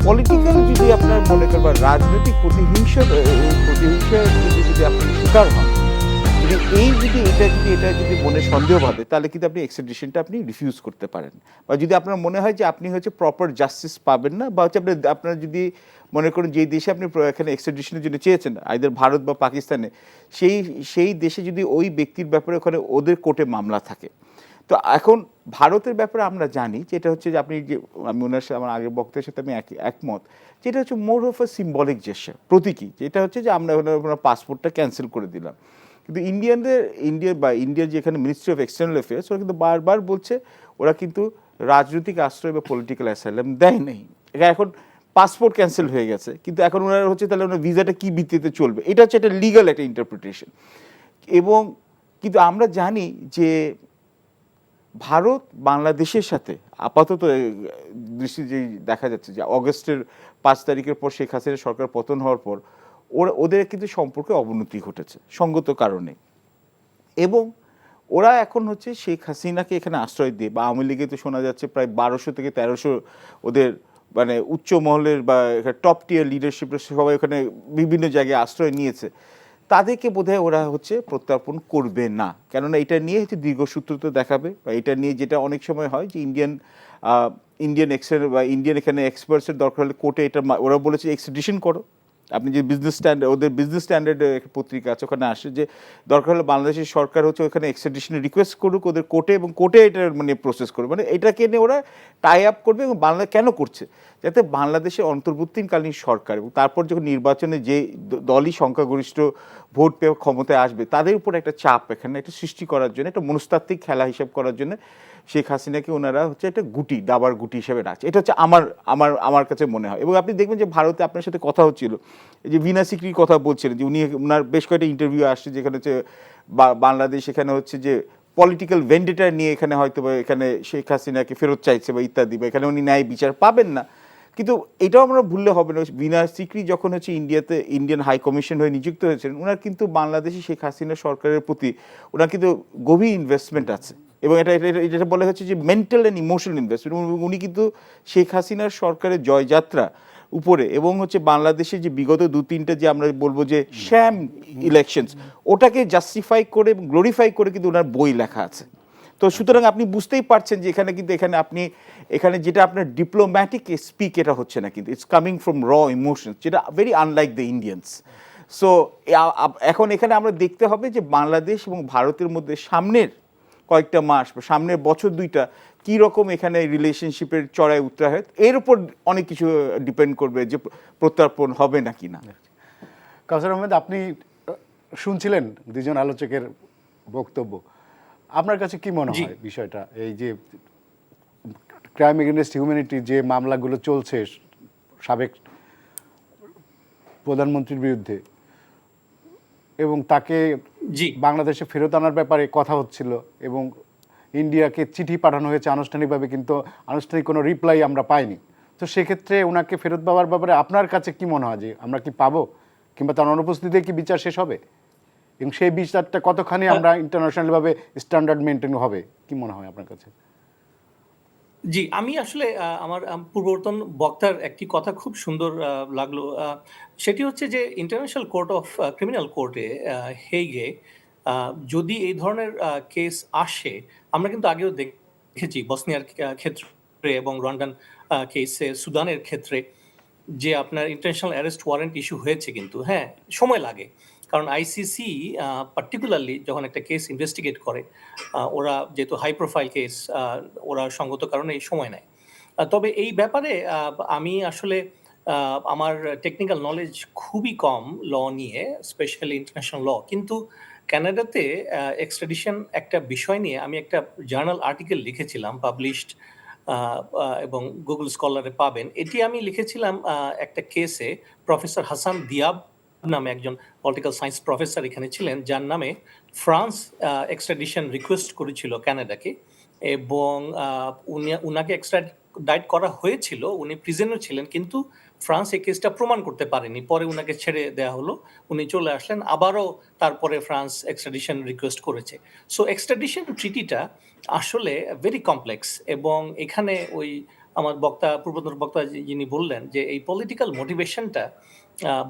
পলিটিক্যাল যদি আপনার মনে করেন বা রাজনৈতিক প্রতিহিংসার যদি আপনি শিকার হন, এটা যদি মনে সন্দেহ ভাবে, তাহলে কিন্তু আপনি এক্সট্রাডিশনটা আপনি রিফিউজ করতে পারেন। বা যদি আপনার মনে হয় যে আপনি হচ্ছে প্রপার জাস্টিস পাবেন না, বা হচ্ছে আপনার যদি মনে করেন যেই দেশে আপনি এখানে এক্সট্রাডিশনের জন্য চেয়েছেন, আইদার ভারত বা পাকিস্তানে, সেই দেশে যদি ওই ব্যক্তির ব্যাপারে ওখানে ওদের কোর্টে মামলা থাকে। তো এখন ভারতের ব্যাপারে আমরা জানি যে এটা হচ্ছে যে আমি ওনার সাথে আমার আগের বক্তার সাথে আমি একমত, যেটা হচ্ছে more of a symbolic gesture, প্রতীকী, যেটা হচ্ছে যে আমরা ওনার পাসপোর্টটা ক্যান্সেল করে দিলাম। কিন্তু ইন্ডিয়ার যেখানে মিনিস্ট্রি অফ এক্সটার্নাল অ্যাফেয়ার্স, ওরা কিন্তু বারবার বলছে ওরা কিন্তু রাজনৈতিক আশ্রয় বা পলিটিক্যাল অ্যাসাইলাম দেয় নাই। এখন পাসপোর্ট ক্যান্সেল হয়ে গেছে, কিন্তু এখন ওনারা হচ্ছে তাহলে ওনার ভিসাটা কী ভিত্তিতে চলবে, এটা হচ্ছে একটা লিগাল একটা ইন্টারপ্রিটেশন। এবং কিন্তু আমরা জানি যে ভারত বাংলাদেশের সাথে আপাতত দৃষ্টি যে দেখা যাচ্ছে যে অগস্টের 5 তারিখের পর শেখ হাসিনা সরকার পতন হওয়ার পর ওদের কিন্তু সম্পর্কে অবনতি ঘটেছে সঙ্গত কারণে। এবং ওরা এখন হচ্ছে শেখ হাসিনাকে এখানে আশ্রয় দিয়ে, বা আওয়ামী লীগে তো শোনা যাচ্ছে প্রায় 1200 থেকে 1300 ওদের মানে উচ্চ মহলের বা টপ টিয়ার লিডারশিপের সবাই ওখানে বিভিন্ন জায়গায় আশ্রয় নিয়েছে, তাদেরকে বোধহয় ওরা হচ্ছে প্রত্যর্পণ করবে না। কেননা এটা নিয়ে হচ্ছে দীর্ঘসূত্রতা দেখাবে, বা এটা নিয়ে যেটা অনেক সময় হয় যে ইন্ডিয়ান এখানে এক্সপার্টসের দরকার হলে কোর্টে এটা ওরা বলেছে এক্সট্রাডিশন করো। আপনি যে ওদের বিজনেস স্ট্যান্ডার্ড পত্রিকা আছে, ওখানে আসে যে দরকার হলে বাংলাদেশের সরকার হচ্ছে ওখানে এক্সট্রাডিশনের রিকোয়েস্ট করুক ওদের কোর্টে, এবং কোর্টে এটা মানে প্রসেস করবে, মানে এটাকে নিয়ে ওরা টাই আপ করবে। এবং বাংলাদেশ কেন করছে? যাতে বাংলাদেশের অন্তর্বর্তীকালীন সরকার এবং তারপর যখন নির্বাচনে যে দলই সংখ্যাগরিষ্ঠ ভোট পেয়ে ক্ষমতায় আসবে, তাদের উপর একটা চাপ এখানে একটা সৃষ্টি করার জন্য, একটা মনস্তাত্ত্বিক খেলা হিসাব করার জন্য শেখ হাসিনাকে ওনারা হচ্ছে একটা দাবার গুটি হিসেবে রাখছে। এটা হচ্ছে আমার কাছে মনে হয়। এবং আপনি দেখবেন যে ভারতে আপনার সাথে কথা হচ্ছিল, এই যে ভিনা সিকরির কথা বলছিলেন, যে ওনার বেশ কয়েকটা ইন্টারভিউ আসছে যেখানে হচ্ছে বাংলাদেশ এখানে হচ্ছে যে পলিটিক্যাল ভেন্ডেটা নিয়ে এখানে হয়তো বা এখানে শেখ হাসিনাকে ফেরত চাইছে বা ইত্যাদি, বা এখানে উনি ন্যায় বিচার পাবেন না। কিন্তু এটাও আমরা ভুললে হবে না, ভিনা সিকরি যখন হচ্ছে ইন্ডিয়ান হাই কমিশন হয়ে নিযুক্ত হয়েছেন, ওনার কিন্তু বাংলাদেশি শেখ হাসিনা সরকারের প্রতি ওনার কিন্তু গভীর ইনভেস্টমেন্ট আছে। এবং এটা বলা হচ্ছে যে মেন্টাল অ্যান্ড ইমোশনাল ইনভেস্টমেন্ট। উনি কিন্তু শেখ হাসিনার সরকারের জয়যাত্রা উপরে এবং হচ্ছে বাংলাদেশে যে বিগত 2-3টা যে আমরা বলবো যে শ্যাম ইলেকশনস, ওটাকে জাস্টিফাই করে এবং গ্লোরিফাই করে কিন্তু ওনার বই লেখা আছে। তো সুতরাং আপনি বুঝতেই পারছেন যে এখানে যেটা আপনার ডিপ্লোম্যাটিক স্পিক, এটা হচ্ছে না, কিন্তু ইটস কামিং ফ্রম র ইমোশনস, যেটা very unlike the Indians. So এখন এখানে আমরা দেখতে হবে যে বাংলাদেশ এবং ভারতের মধ্যে সামনের কয়েকটা মাস বা সামনের বছর 2টা কী রকম এখানে রিলেশনশিপের চড়াই উতরাই হয়, এর উপর অনেক কিছু ডিপেন্ড করবে যে প্রত্যর্পণ হবে না কিনা। কাউসার আহমেদ, আপনি শুনছিলেন দুজন আলোচকের বক্তব্য, আপনার কাছে কি মনে হয় বিষয়টা, এই যে ক্রাইম এগেনস্ট হিউম্যানিটি যে মামলাগুলো চলছে সাবেক প্রধানমন্ত্রীর বিরুদ্ধে এবং তাকে বাংলাদেশে ফেরত আনার ব্যাপারে কথা হচ্ছিল এবং ইন্ডিয়াকে চিঠি পাঠানো হয়েছে আনুষ্ঠানিকভাবে, কিন্তু আনুষ্ঠানিক কোনো রিপ্লাই আমরা পাইনি। তো সেক্ষেত্রে ওনাকে ফেরত পাওয়ার ব্যাপারে আপনার কাছে কি মনে হয় যে আমরা কি পাবো, কিংবা তার অনুপস্থিতিতে কি বিচার শেষ হবে, এবং সেই বিচারটা কতখানি আমরা ইন্টারন্যাশনালভাবে স্ট্যান্ডার্ড মেনটেন হবে, কি মনে হয় আপনার কাছে? জি, আমি আসলে আমার পূর্ববর্তন বক্তার একটি কথা খুব সুন্দর লাগলো। সেটি হচ্ছে যে ইন্টারন্যাশনাল কোর্ট অফ ক্রিমিনাল কোর্টে হেগে যদি এই ধরনের কেস আসে, আমরা কিন্তু আগেও দেখেছি বসনিয়ার ক্ষেত্রে এবং রোয়ান্ডান কেসে, সুদানের ক্ষেত্রে, যে আপনার ইন্টারন্যাশনাল অ্যারেস্ট ওয়ারেন্ট ইস্যু হয়েছে, কিন্তু হ্যাঁ সময় লাগে, কারণ আইসিসি পার্টিকুলারলি যখন একটা কেস ইনভেস্টিগেট করে, ওরা যেহেতু হাই প্রোফাইল কেস, ওরা সঙ্গত কারণে এই সময় নেয়। তবে এই ব্যাপারে আমি আসলে আমার টেকনিক্যাল নলেজ খুবই কম ল নিয়ে, স্পেশালি ইন্টারন্যাশনাল ল, কিন্তু কানাডাতে এক্সট্রাডিশন একটা বিষয় নিয়ে আমি একটা জার্নাল আর্টিকেল লিখেছিলাম, পাবলিশড, এবং গুগল স্কলারে পাবেন। এটি আমি লিখেছিলাম একটা কেসে, প্রফেসর হাসান দিয়াব নামে একজন পলিটিক্যাল সায়েন্স প্রফেসর এখানে ছিলেন, যার নামে ফ্রান্স এক্সট্রাডিশন রিকোয়েস্ট করেছিল কানাডাকে, এবং উনাকে এক্সট্রাডাইট করা হয়েছিল, উনি প্রিজেনার ছিলেন, কিন্তু ফ্রান্স এই কেসটা প্রমাণ করতে পারেনি। পরে উনাকে ছেড়ে দেওয়া হলো, উনি চলে আসলেন, আবারও তারপরে ফ্রান্স এক্সট্রাডিশন রিকোয়েস্ট করেছে। সো এক্সট্রাডিশন ট্রিটিটা আসলে ভেরি কমপ্লেক্স, এবং এখানে ওই আমার পূর্বতন বক্তা যিনি বললেন যে এই পলিটিক্যাল মোটিভেশনটা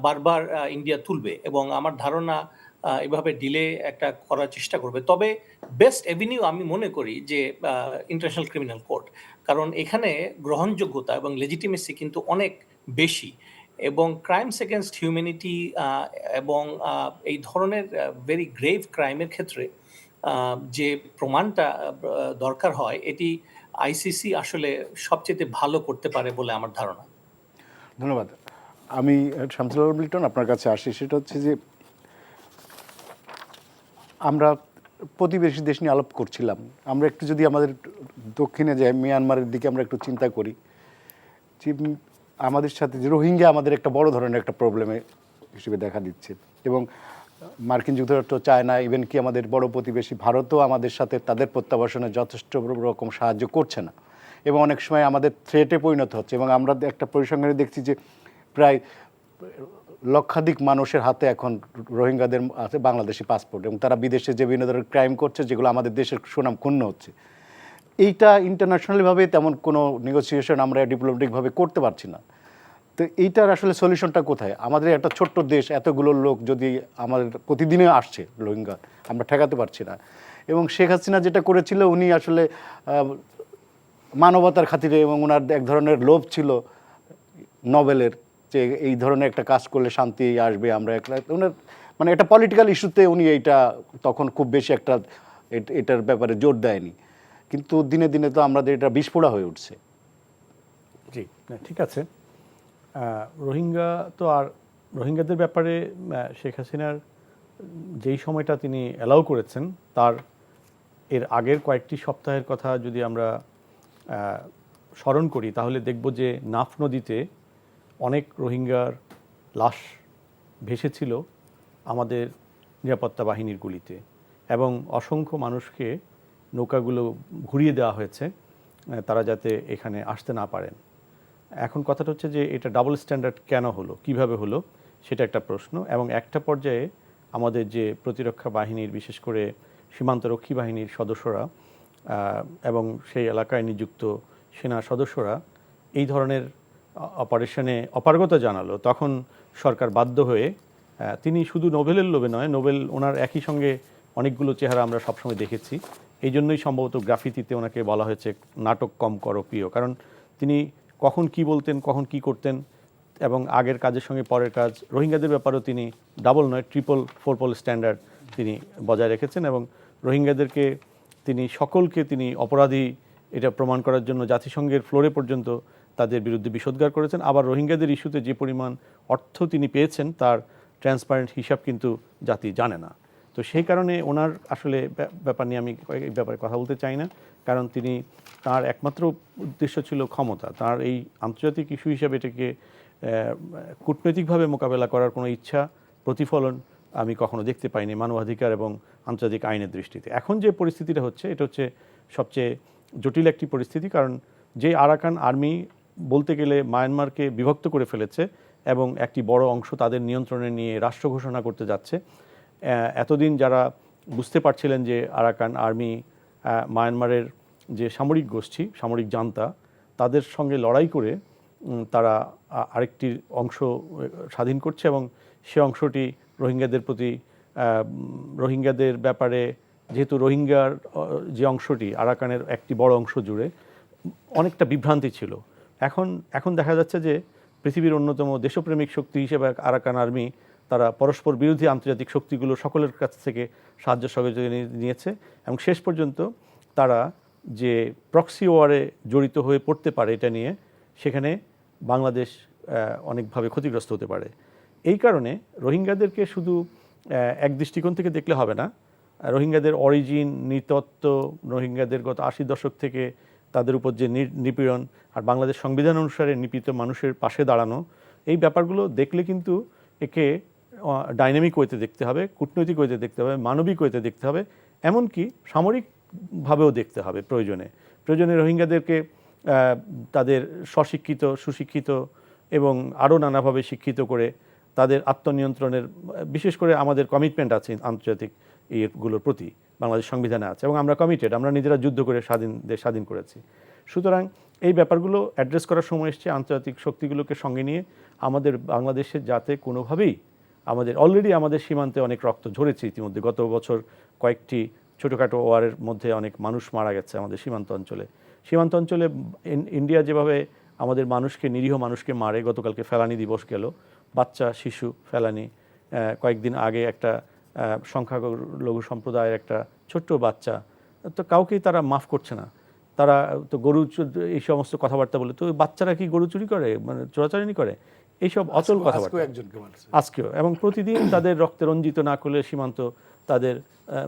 বারবার ইন্ডিয়া তুলবে, এবং আমার ধারণা এভাবে ডিলে একটা করার চেষ্টা করবে। তবে বেস্ট এভিনিউ আমি মনে করি যে ইন্টারন্যাশনাল ক্রিমিনাল কোর্ট, কারণ এখানে গ্রহণযোগ্যতা এবং লেজিটিমেসি কিন্তু অনেক বেশি, এবং ক্রাইমস এগেনস্ট হিউম্যানিটি এবং এই ধরনের ভেরি গ্রেভ ক্রাইমের ক্ষেত্রে যে প্রমাণটা দরকার হয়, এটি আইসিসি আসলে সবচেয়ে ভালো করতে পারে বলে আমার ধারণা। ধন্যবাদ। আমি শামসুল আলম লিটন আপনার কাছে আসি, সেটা হচ্ছে যে আমরা প্রতিবেশী দেশ নিয়ে আলাপ করছিলাম, আমরা একটু যদি আমাদের দক্ষিণে যাই, মিয়ানমারের দিকে আমরা একটু চিন্তা করি, যে আমাদের সাথে যে রোহিঙ্গা আমাদের একটা বড় ধরনের একটা প্রবলেমে হিসেবে দেখা দিচ্ছে, এবং মার্কিন যুক্তরাষ্ট্র, চায়না, ইভেন কি আমাদের বড় প্রতিবেশী ভারতও আমাদের সাথে তাদের প্রত্যাবাসনে যথেষ্ট রকম সাহায্য করছে না, এবং অনেক সময় আমাদের থ্রেটে পরিণত হচ্ছে। এবং আমরা একটা পরিসংখ্যানে দেখছি যে প্রায় লক্ষাধিক মানুষের হাতে এখন রোহিঙ্গাদের আছে বাংলাদেশি পাসপোর্ট, এবং তারা বিদেশে যে বিভিন্ন ধরনের ক্রাইম করছে, যেগুলো আমাদের দেশের সুনাম ক্ষুণ্ণ হচ্ছে। এইটা ইন্টারন্যাশনালিভাবে তেমন কোনো নেগোসিয়েশন আমরা ডিপ্লোম্যাটিকভাবে করতে পারছি না। তো এইটার আসলে সলিউশনটা কোথায়? আমাদের একটা ছোট্ট দেশ, এতগুলো লোক যদি আমাদের প্রতিদিনে আসছে রোহিঙ্গা, আমরা ঠেকাতে পারছি না। এবং শেখ হাসিনা যেটা করেছিল, উনি আসলে মানবতার খাতিরে, এবং ওনার এক ধরনের লোভ ছিল নোবেলের, যে এই ধরনের একটা কাজ করলে শান্তি আসবে, আমরা ওনার মানে একটা পলিটিক্যাল ইস্যুতে উনি এইটা তখন খুব বেশি একটা এটার ব্যাপারে জোর দেয়নি, কিন্তু দিনে দিনে তো আমাদের এটা বিস্ফোরা হয়ে উঠছে। জি, ঠিক আছে। রোহিঙ্গাদের ব্যাপারে শেখ হাসিনার যেই সময়টা তিনি অ্যালাউ করেছেন, তার এর আগের কয়েকটি সপ্তাহের কথা যদি আমরা স্মরণ করি, তাহলে দেখব যে নাফ নদীতে অনেক রোহিঙ্গার লাশ ভেসেছিল আমাদের নিরাপত্তা বাহিনীর গুলিতে, এবং অসংখ্য মানুষকে নৌকাগুলো ঘুরিয়ে দেওয়া হয়েছে তারা যাতে এখানে আসতে না পারেন। এখন কথাটা হচ্ছে যে এটা ডাবল স্ট্যান্ডার্ড কেন হলো, কিভাবে হলো, সেটা একটা প্রশ্ন। এবং একটা পর্যায়ে আমাদের যে প্রতিরক্ষা বাহিনীর, বিশেষ করে সীমান্তরক্ষী বাহিনীর সদস্যরা এবং সেই এলাকায় নিযুক্ত সেনা সদস্যরা এই ধরনের অপারেশনে অপারগতা জানালো, তখন সরকার বাধ্য হয়ে তিনি শুধু নোবেলের লোভে নয়, নোবেল ওনার একই সঙ্গে অনেকগুলো চেহারা আমরা সবসময় দেখেছি, এই জন্যই সম্ভবত গ্রাফিতিতে ওনাকে বলা হয়েছে নাটক কম করো প্রিয়, কারণ তিনি কখন কি বলতেন, কখন কি করতেন, এবং আগের কাজের সঙ্গে পরের কাজ, রোহিঙ্গাদের ব্যাপারেও তিনি ডাবল নয় ট্রিপল ফোরপল স্ট্যান্ডার্ড তিনি বজায় রেখেছেন, এবং রোহিঙ্গাদেরকে তিনি সকলকে তিনি অপরাধী এটা প্রমাণ করার জন্য জাতিসংঘের ফ্লোরে পর্যন্ত তাদের বিরুদ্ধে বিষোদ্গার করেছেন। আবার রোহিঙ্গাদের ইস্যুতে যে পরিমাণ অর্থ তিনি পেয়েছেন তার ট্রান্সপারেন্ট হিসাব কিন্তু জাতি জানে না। তো সেই কারণে ওনার আসলে ব্যাপার নিয়ে আমি এই ব্যাপারে কথা বলতে চাই না, কারণ তিনি তার একমাত্র উদ্দেশ্য ছিল ক্ষমতা। তার এই আন্তর্জাতিক ইস্যু হিসাবে এটাকে কূটনৈতিকভাবে মোকাবেলা করার কোনো ইচ্ছা প্রতিফলন আমি কখনো দেখতে পাইনি মানবাধিকার এবং আন্তর্জাতিক আইনের দৃষ্টিতে। এখন যে পরিস্থিতিটা হচ্ছে এটা হচ্ছে সবচেয়ে জটিল একটি পরিস্থিতি, কারণ যে আরাকান আর্মি বলতে গেলে মায়ানমারকে বিভক্ত করে ফেলেছে এবং একটি বড় অংশ তাদের নিয়ন্ত্রণে নিয়ে রাষ্ট্র ঘোষণা করতে যাচ্ছে। এতদিন যারা বুঝতে পারছিলেন যে আরাকান আর্মি মায়ানমারের যে সামরিক গোষ্ঠী, সামরিক জান্তা, তাদের সঙ্গে লড়াই করে তারা আরেকটি অংশ স্বাধীন করছে, এবং সে অংশটি রোহিঙ্গাদের প্রতি, রোহিঙ্গাদের ব্যাপারে, যেহেতু রোহিঙ্গার যে অংশটি আরাকানের একটি বড় অংশ জুড়ে অনেকটা বিভ্রান্তি ছিল, এখন দেখা যাচ্ছে যে পৃথিবীর অন্যতম দেশপ্রেমিক শক্তি হিসেবে আরাকান আর্মি তারা পরস্পর বিরোধী আন্তর্জাতিক শক্তিগুলো সকলের কাছ থেকে সাহায্য সহযোগিতা নিয়েছে, এবং শেষ পর্যন্ত তারা যে প্রক্সি ওয়ারে জড়িত হয়ে পড়তে পারে এটা নিয়ে, সেখানে বাংলাদেশ অনেকভাবে ক্ষতিগ্রস্ত হতে পারে। এই কারণে রোহিঙ্গাদেরকে শুধু এক দৃষ্টিকোণ থেকে দেখলে হবে না। রোহিঙ্গাদের অরিজিন, নৃতত্ব, রোহিঙ্গাদের গত 80 দশক থেকে তাদের উপর যে নিপীড়ন, আর বাংলাদেশ সংবিধান অনুসারে নিপীড়িত মানুষের পাশে দাঁড়ানো, এই ব্যাপারগুলো দেখলে কিন্তু একে ডাইনামিক ওয়েতে দেখতে হবে, কূটনৈতিক ওয়েতে দেখতে হবে, মানবিক ওয়েতে দেখতে হবে, এমনকি সামরিকভাবেও দেখতে হবে। প্রয়োজনে রোহিঙ্গাদেরকে তাদের স্বশিক্ষিত, সুশিক্ষিত এবং আরও নানাভাবে শিক্ষিত করে তাদের আত্মনিয়ন্ত্রণের, বিশেষ করে আমাদের কমিটমেন্ট আছে আন্তর্জাতিক ইয়েগুলোর প্রতি, বাংলাদেশ সংবিধানে আছে, এবং আমরা কমিটেড, আমরা নিজেরা যুদ্ধ করে দেশ স্বাধীন করেছি। সুতরাং এই ব্যাপারগুলো অ্যাড্রেস করার সময় এসছে আন্তর্জাতিক শক্তিগুলোকে সঙ্গে নিয়ে, আমাদের বাংলাদেশে যাতে কোনোভাবেই অলরেডি আমাদের সীমান্তে অনেক রক্ত ঝরেছে ইতিমধ্যে, গত বছর কয়েকটি ছোটোখাটো ওয়ারের মধ্যে অনেক মানুষ মারা গেছে আমাদের সীমান্ত অঞ্চলে। ইন্ডিয়া যেভাবে আমাদের মানুষকে, নিরীহ মানুষকে মারে, গতকালকে ফেলানি দিবস গেল, বাচ্চা শিশু ফেলানি, কয়েকদিন আগে একটা সংখ্যালঘু সম্প্রদায়ের একটা ছোট্ট বাচ্চা, তো কাউকেই তারা মাফ করছে না। তারা তো গরু এই সমস্ত কথাবার্তা বলে, তো বাচ্চারা কি গরু চুরি করে, মানে চোরাচালানি করে, এইসব অচল কথাবার্তা আজকেও, এবং প্রতিদিন তাদের রক্তে রঞ্জিত না করলে সীমান্ত তাদের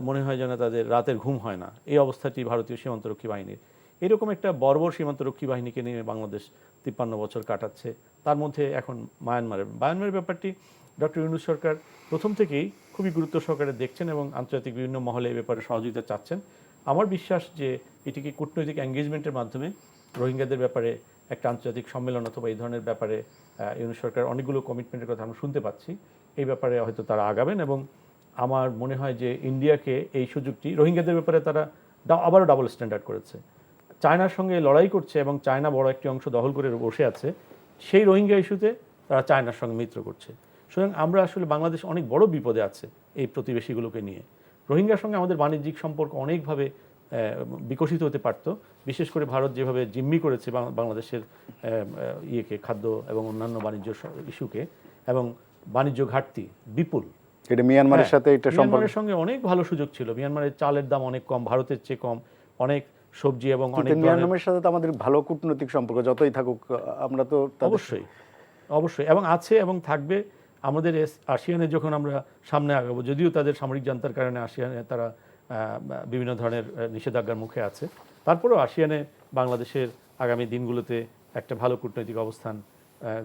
মনে হয় যেন তাদের রাতের ঘুম হয় না। এই অবস্থাটি ভারতীয় সীমান্তরক্ষী বাহিনীর। এরকম একটা বর্বর সীমান্তরক্ষী বাহিনীকে নিয়ে বাংলাদেশ 53 বছর কাটাচ্ছে। তার মধ্যে এখন মায়ানমারের ব্যাপারটি ডক্টর ইউনূস সরকার প্রথম থেকেই খুবই গুরুত্ব সহকারে দেখছেন এবং আন্তর্জাতিক বিভিন্ন মহলে এ ব্যাপারে সহযোগিতা চাচ্ছেন। আমার বিশ্বাস যে এটিকে কূটনৈতিক এঙ্গেজমেন্টের মাধ্যমে রোহিঙ্গাদের ব্যাপারে একটা আন্তর্জাতিক সম্মেলন অথবা এই ধরনের ব্যাপারে ইউনূস সরকার অনেকগুলো কমিটমেন্টের কথা আমরা শুনতে পাচ্ছি, এই ব্যাপারে হয়তো তারা আগাবেন। এবং আমার মনে হয় যে ইন্ডিয়াকে এই সুযোগটি, রোহিঙ্গাদের ব্যাপারে তারা আবারও ডাবল স্ট্যান্ডার্ড করেছে, চায়নার সঙ্গে লড়াই করছে এবং চায়না বড় একটি অংশ দখল করে বসে আছে, সেই রোহিঙ্গা ইস্যুতে তারা চায়নার সঙ্গে মিত্র করছে। সুতরাং আমরা আসলে বাংলাদেশ অনেক বড় বিপদে আছে এই প্রতিবেশীগুলোকে নিয়ে। রোহিঙ্গার সঙ্গে আমাদের বাণিজ্যিক সম্পর্ক অনেকভাবে বিকশিত হতে পারত, বিশেষ করে ভারত যেভাবে জিম্মি করেছে বাংলাদেশের খাদ্য এবং অন্যান্য বাণিজ্য ইস্যুকে, এবং বাণিজ্য ঘাটতি বিপুল। এটা মিয়ানমারের সাথে এটা মিয়ানমারের সঙ্গে অনেক ভালো সুযোগ ছিল। মিয়ানমারের চালের দাম অনেক কম, ভারতের চেয়ে কম, অনেক সবজি এবং অনেক। মিয়ানমারের সাথে তো আমাদের ভালো কূটনৈতিক সম্পর্ক যতই থাকুক, আমরা তো অবশ্যই এবং আছে এবং থাকবে। আমাদের আসিয়ানে যখন আমরা সামনে আগাবো, যদিও তাদের সামরিক জান্তার কারণে আসিয়ানে তারা বিভিন্ন ধরনের নিষেধাজ্ঞার মুখে আছে, তারপরেও আসিয়ানে বাংলাদেশের আগামী দিনগুলোতে একটা ভালো কূটনৈতিক অবস্থান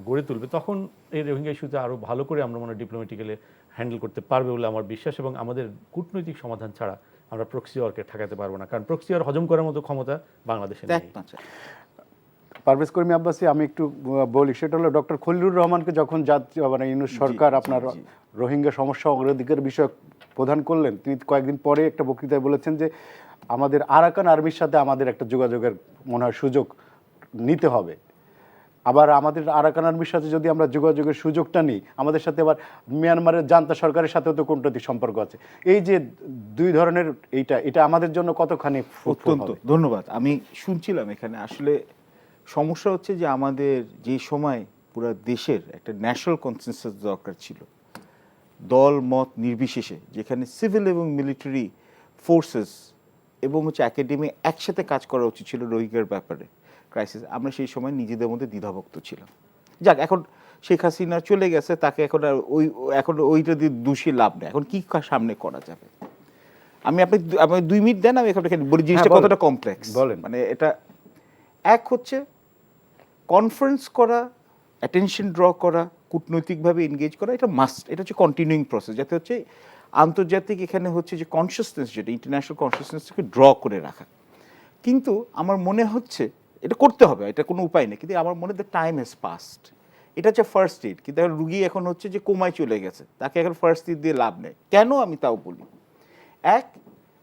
গড়ে তুলবে। তখন এই রোহিঙ্গা ইস্যুতে আরও ভালো করে আমরা মনে হয় ডিপ্লোম্যাটিক্যালি হ্যান্ডেল করতে পারবে বলে আমার বিশ্বাস। এবং আমাদের কূটনৈতিক সমাধান ছাড়া আমরা প্রক্সি ওয়ারকে ঠেকাতে পারবো না, কারণ প্রক্সি ওয়ার হজম করার মতো ক্ষমতা বাংলাদেশে নেই। পারভেজ করিম আব্বাসী, আমি একটু বলি, সেটা হলো ডক্টর খলিলুর রহমানকে যখন ইউনূস সরকার আপনার রোহিঙ্গা সমস্যা অগ্রাধিকার বিষয়ক প্রধান করলেন, তিনি কয়েকদিন পরে একটা বক্তৃতায় বলেছেন যে আমাদের আরাকান আর্মির সাথে আমাদের একটা যোগাযোগের মনে হয় সুযোগ নিতে হবে। আবার আমাদের আরাকান আর্মির সাথে যদি আমরা যোগাযোগের সুযোগটা নিই, আমাদের সাথে আবার মিয়ানমারের জান্তা সরকারের সাথেও তো কূটনৈতিক সম্পর্ক আছে। এই যে দুই ধরনের এটা আমাদের জন্য কতখানি fruitful অত্যন্ত হবে? ধন্যবাদ। আমি শুনছিলাম এখানে আসলে সমস্যা হচ্ছে যে আমাদের যে সময় পুরো দেশের একটা ন্যাশনাল কনসেনসাস দরকার ছিল, দল মত নির্বিশেষে, যেখানে সিভিল এবং মিলিটারি ফোর্সেস এবং হচ্ছে একাডেমি একসাথে কাজ করা উচিত ছিল রোহিঙ্গার ব্যাপারে ক্রাইসিস, আমরা সেই সময় নিজেদের মধ্যে দ্বিধাভক্ত ছিলাম। যাক, এখন শেখ হাসিনা চলে গেছে, তাকে এখন আর এখন ওইটা দিয়ে দোষী লাভ নেই। এখন কি সামনে করা যাবে? আপনি 2 মিনিট দেন, আমি এখন বলি জিনিসটা বলেন। কতটা কমপ্লেক্স। বলেন। মানে এটা এক হচ্ছে কনফারেন্স করা, অ্যাটেনশন ড্র করা, কূটনৈতিকভাবে এনগেজ করা, এটা মাস্ট, এটা হচ্ছে কন্টিনিউইং প্রসেস, যাতে হচ্ছে আন্তর্জাতিক এখানে হচ্ছে যে কনসিয়াসনেস, যেটা ইন্টারন্যাশনাল কনসিয়াসনেসকে ড্র করে রাখা। কিন্তু আমার মনে হচ্ছে এটা করতে হবে, এটা কোনো উপায় নেই, কিন্তু আমার মনে হয় টাইম হ্যাজ পাস্ট। এটা হচ্ছে ফার্স্ট এইড, কিন্তু এখন রুগী এখন হচ্ছে যে কোমায় চলে গেছে, তাকে এখন ফার্স্ট এইড দিয়ে লাভ নেই। কেন আমি তাও বলি,